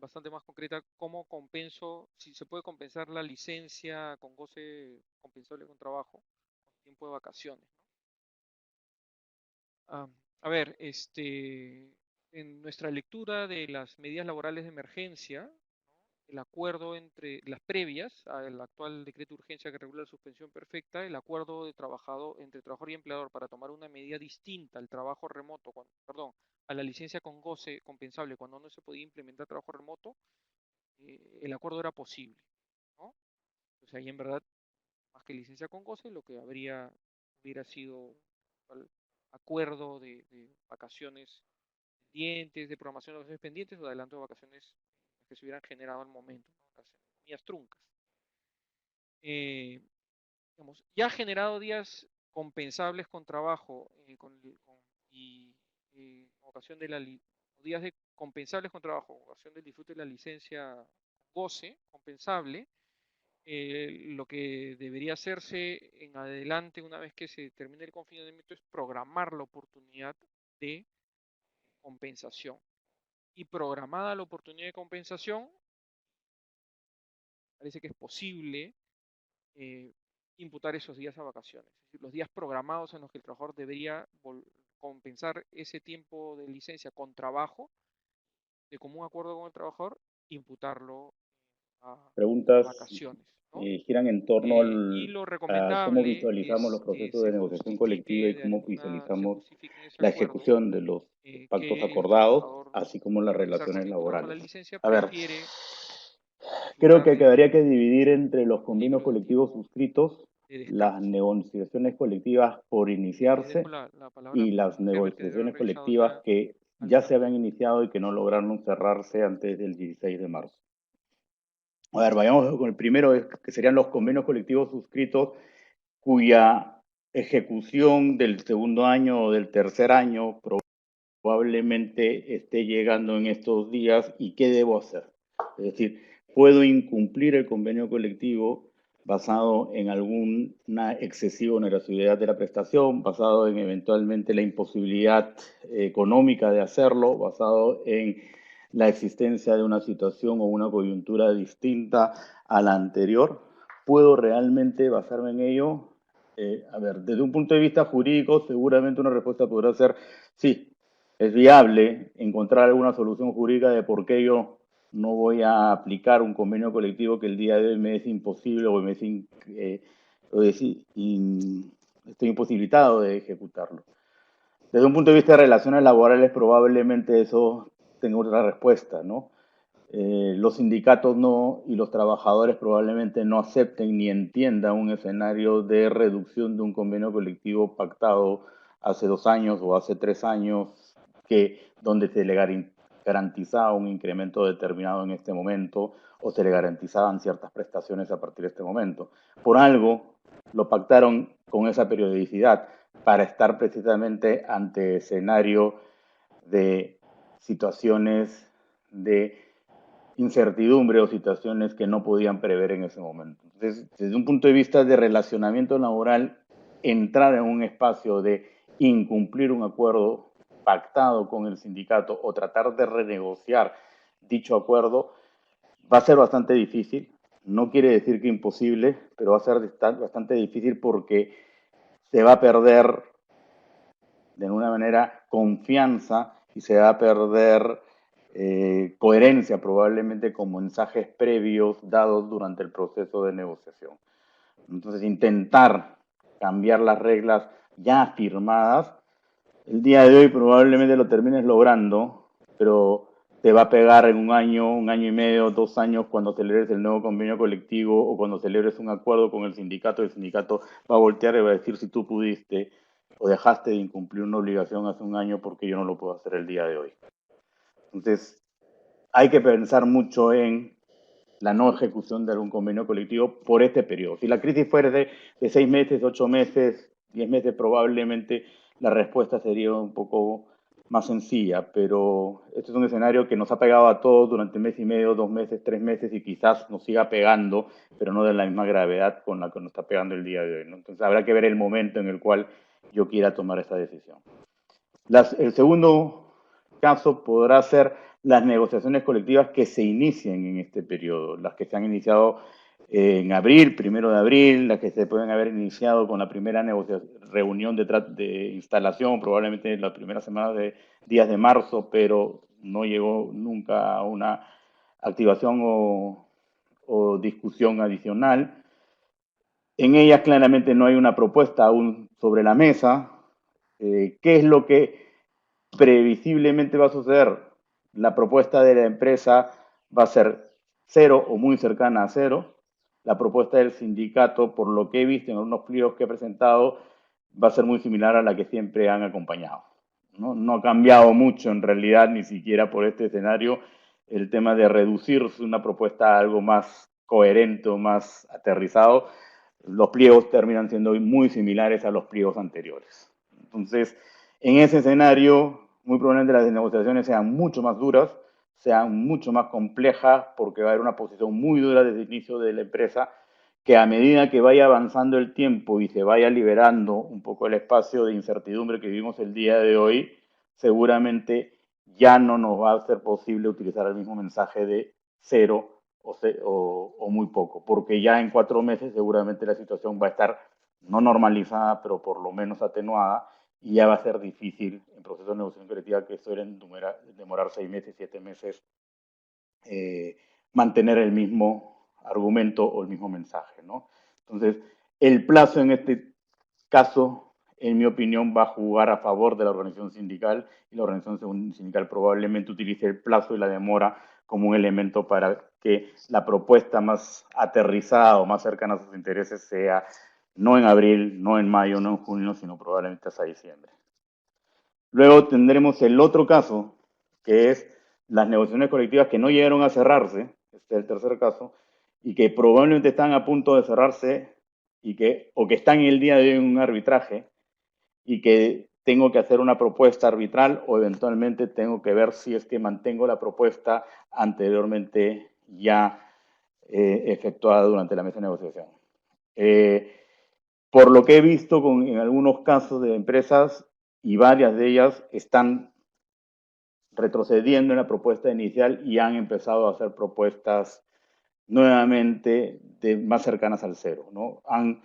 bastante más concreta, cómo compenso, si se puede compensar la licencia con goce compensable con trabajo, con tiempo de vacaciones, ¿no? A ver, en nuestra lectura de las medidas laborales de emergencia, ¿no? El acuerdo entre las previas al actual decreto de urgencia que regula la suspensión perfecta, el acuerdo de entre trabajador y empleador para tomar una medida distinta al trabajo remoto, perdón, a la licencia con goce compensable cuando no se podía implementar trabajo remoto, el acuerdo era posible, ¿no? O sea, ahí en verdad, más que licencia con goce, lo que hubiera sido el acuerdo de vacaciones pendientes, de programación de vacaciones pendientes o de adelanto de vacaciones que se hubieran generado al momento, ¿no? Las economías truncas. Digamos, ya ha generado días compensables con trabajo y ocasión de días compensables con trabajo, ocasión del disfrute de la licencia goce compensable. Lo que debería hacerse en adelante, una vez que se termine el confinamiento, es programar la oportunidad de compensación. Y programada la oportunidad de compensación, parece que es posible imputar esos días a vacaciones. Es decir, los días programados en los que el trabajador debería compensar ese tiempo de licencia con trabajo, de común acuerdo con el trabajador, imputarlo a Preguntas vacaciones, ¿no? giran en torno Y lo a cómo recomendable visualizamos los es que procesos de se negociación colectiva y cómo se visualizamos justifique en ese la acuerdo ejecución de los pactos que el acordados, trabajador, así como al las compensar con relaciones tiempo de trabajo la laborales. licencia, A ver, prefiere creo disfrutar que habría que dividir entre los un convenios libro de colectivos tiempo suscritos, de las descanso. negociaciones colectivas por Le dejo iniciarse la palabra y a las Herbert, que debe haber negociaciones revisado colectivas ya que al ya se punto. habían iniciado y que no lograron cerrarse antes del 16 de marzo. A ver, vayamos con el primero, que serían los convenios colectivos suscritos cuya ejecución del segundo año o del tercer año probablemente esté llegando en estos días y qué debo hacer. Es decir, puedo incumplir el convenio colectivo basado en alguna excesiva onerosidad de la prestación, basado en eventualmente la imposibilidad económica de hacerlo, basado en la existencia de una situación o una coyuntura distinta a la anterior. ¿Puedo realmente basarme en ello? A ver, desde un punto de vista jurídico, seguramente una respuesta podrá ser sí, es viable encontrar alguna solución jurídica de por qué yo no voy a aplicar un convenio colectivo que el día de hoy me es imposible o estoy imposibilitado de ejecutarlo. Desde un punto de vista de relaciones laborales, probablemente eso tenga otra respuesta, ¿no? Los sindicatos no y los trabajadores probablemente no acepten ni entiendan un escenario de reducción de un convenio colectivo pactado hace 2 años o hace 3 años, donde se le garantizaba un incremento determinado en este momento o se le garantizaban ciertas prestaciones a partir de este momento. Por algo lo pactaron con esa periodicidad para estar precisamente ante escenario de situaciones de incertidumbre o situaciones que no podían prever en ese momento. Entonces, desde un punto de vista de relacionamiento laboral, entrar en un espacio de incumplir un acuerdo pactado con el sindicato o tratar de renegociar dicho acuerdo va a ser bastante difícil. No quiere decir que imposible, pero va a ser bastante difícil porque se va a perder de alguna manera confianza y se va a perder coherencia probablemente con mensajes previos dados durante el proceso de negociación. Entonces, intentar cambiar las reglas ya firmadas, el día de hoy probablemente lo termines logrando, pero te va a pegar en un año y medio, 2 años cuando celebres el nuevo convenio colectivo o cuando celebres un acuerdo con el sindicato va a voltear y va a decir si tú pudiste o dejaste de incumplir una obligación hace un año porque yo no lo puedo hacer el día de hoy. Entonces, hay que pensar mucho en la no ejecución de algún convenio colectivo por este periodo. Si la crisis fuera de 6 meses, 8 meses, 10 meses, probablemente la respuesta sería un poco más sencilla, pero este es un escenario que nos ha pegado a todos durante mes y medio, 2 meses, 3 meses, y quizás nos siga pegando, pero no de la misma gravedad con la que nos está pegando el día de hoy, ¿no? Entonces habrá que ver el momento en el cual yo quiera tomar esa decisión. El segundo caso podrá ser las negociaciones colectivas que se inicien en este periodo, las que se han iniciado en abril, 1 de abril, las que se pueden haber iniciado con la primera reunión de instalación, probablemente en las primeras semanas de días de marzo, pero no llegó nunca a una activación o discusión adicional. En ellas claramente no hay una propuesta aún sobre la mesa. ¿Qué es lo que previsiblemente va a suceder? La propuesta de la empresa va a ser cero o muy cercana a cero. La propuesta del sindicato, por lo que he visto en algunos pliegos que he presentado, va a ser muy similar a la que siempre han acompañado. No ha cambiado mucho en realidad, ni siquiera por este escenario, el tema de reducir una propuesta a algo más coherente o más aterrizado. Los pliegos terminan siendo muy similares a los pliegos anteriores. Entonces, en ese escenario, muy probablemente las negociaciones sean mucho más duras, sean mucho más complejas, porque va a haber una posición muy dura desde el inicio de la empresa, que a medida que vaya avanzando el tiempo y se vaya liberando un poco el espacio de incertidumbre que vivimos el día de hoy, seguramente ya no nos va a ser posible utilizar el mismo mensaje de cero o muy poco, porque ya en 4 meses seguramente la situación va a estar no normalizada, pero por lo menos atenuada, y ya va a ser difícil en procesos de negociación colectiva que suelen demorar 6 meses, 7 meses, mantener el mismo argumento o el mismo mensaje, ¿no? Entonces, el plazo en este caso, en mi opinión, va a jugar a favor de la organización sindical, y la organización sindical probablemente utilice el plazo y la demora como un elemento para que la propuesta más aterrizada o más cercana a sus intereses sea no en abril, no en mayo, no en junio, sino probablemente hasta diciembre. Luego tendremos el otro caso, que es las negociaciones colectivas que no llegaron a cerrarse, este es el tercer caso, y que probablemente están a punto de cerrarse o que están en el día de hoy en un arbitraje, y que tengo que hacer una propuesta arbitral o eventualmente tengo que ver si es que mantengo la propuesta anteriormente ya efectuada durante la mesa de negociación. Por lo que he visto en algunos casos de empresas, y varias de ellas están retrocediendo en la propuesta inicial y han empezado a hacer propuestas nuevamente más cercanas al cero, ¿no? Han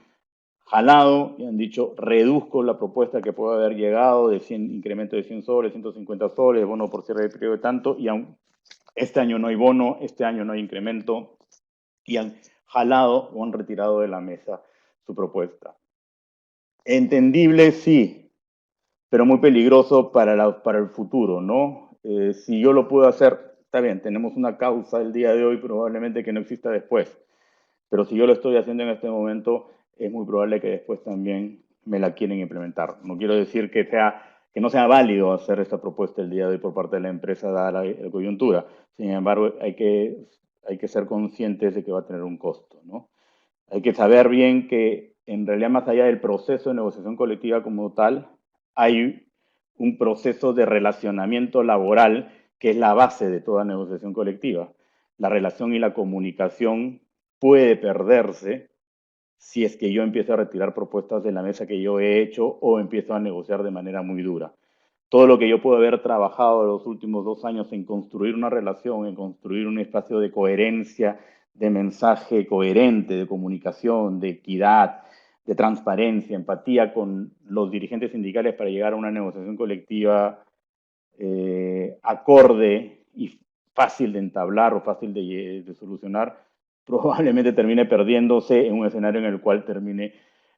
jalado y han dicho, reduzco la propuesta que puede haber llegado de 100, incremento de 100 soles, 150 soles, bono por cierre de periodo de tanto, y este año no hay bono, este año no hay incremento, y han jalado o han retirado de la mesa su propuesta. Entendible, sí, pero muy peligroso para el futuro, ¿no? Si yo lo puedo hacer, está bien, tenemos una causa el día de hoy, probablemente que no exista después, pero si yo lo estoy haciendo en este momento, es muy probable que después también me la quieren implementar. No quiero decir que no sea válido hacer esta propuesta el día de hoy por parte de la empresa, dada la coyuntura. Sin embargo, hay que ser conscientes de que va a tener un costo, ¿no? Hay que saber bien que en realidad, más allá del proceso de negociación colectiva como tal, hay un proceso de relacionamiento laboral que es la base de toda negociación colectiva. La relación y la comunicación puede perderse si es que yo empiezo a retirar propuestas de la mesa que yo he hecho o empiezo a negociar de manera muy dura. Todo lo que yo puedo haber trabajado los últimos 2 años en construir una relación, en construir un espacio de coherencia, de mensaje coherente, de comunicación, de equidad, de transparencia, empatía con los dirigentes sindicales para llegar a una negociación colectiva acorde y fácil de entablar o fácil de solucionar, probablemente termine perdiéndose en un escenario en el cual termine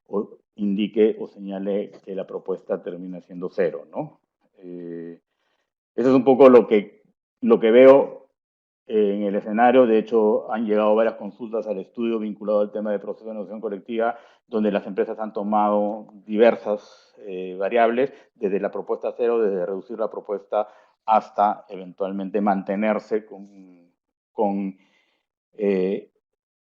o indique o señale que la propuesta termina siendo cero, ¿no? Eso es un poco lo que veo en el escenario. De hecho, han llegado varias consultas al estudio vinculado al tema de proceso de negociación colectiva, donde las empresas han tomado diversas variables, desde la propuesta cero, desde reducir la propuesta hasta eventualmente mantenerse con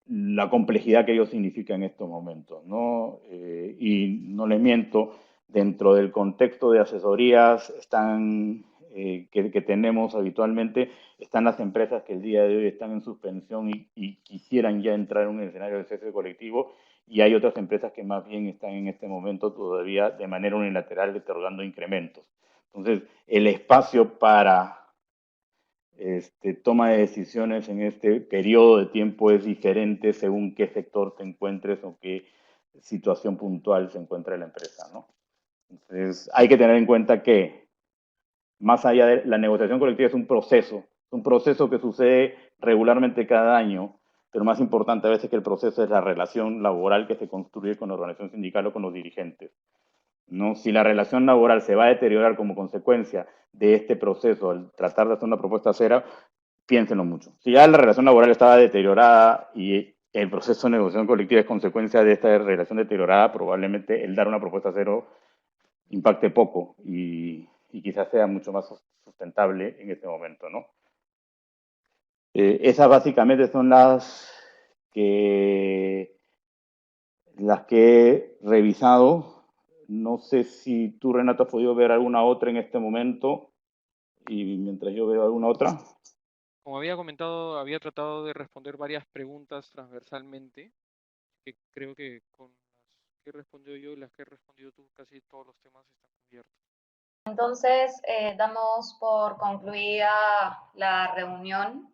la complejidad que ello significa en estos momentos, ¿no? Y no les miento, dentro del contexto de asesorías que tenemos habitualmente, están las empresas que el día de hoy están en suspensión y quisieran ya entrar en un escenario de cese colectivo, y hay otras empresas que más bien están en este momento todavía de manera unilateral otorgando incrementos. Entonces, el espacio para toma de decisiones en este periodo de tiempo es diferente según qué sector te encuentres o qué situación puntual se encuentra la empresa, ¿no? Entonces, hay que tener en cuenta que más allá de la negociación colectiva es un proceso que sucede regularmente cada año, pero más importante a veces que el proceso es la relación laboral que se construye con la organización sindical o con los dirigentes, ¿no? Si la relación laboral se va a deteriorar como consecuencia de este proceso, al tratar de hacer una propuesta cero, piénsenlo mucho. Si ya la relación laboral estaba deteriorada y el proceso de negociación colectiva es consecuencia de esta relación deteriorada, probablemente el dar una propuesta cero impacte poco y quizás sea mucho más sustentable en este momento, ¿no? Esas básicamente son las que he revisado. No sé si tú, Renato, has podido ver alguna otra en este momento y mientras yo veo alguna otra. Como había comentado, había tratado de responder varias preguntas transversalmente, que creo que con las que he respondido yo y las que he respondido tú, casi todos los temas están cubiertos. Entonces, damos por concluida la reunión.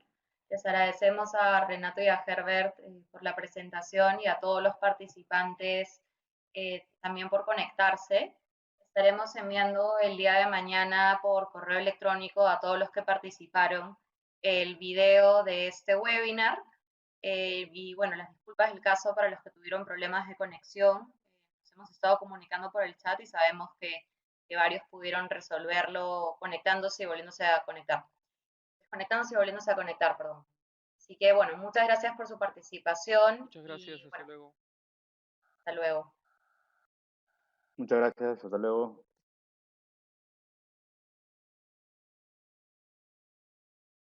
Les agradecemos a Renato y a Herbert por la presentación y a todos los participantes también por conectarse. Estaremos enviando el día de mañana por correo electrónico a todos los que participaron el video de este webinar. Y bueno, las disculpas del caso para los que tuvieron problemas de conexión. Nos hemos estado comunicando por el chat y sabemos que varios pudieron resolverlo conectándose y volviéndose a conectar. Desconectándose y volviéndose a conectar, perdón. Así que bueno, muchas gracias por su participación. Muchas gracias, Y hasta bueno, luego. hasta luego. Muchas gracias, hasta luego.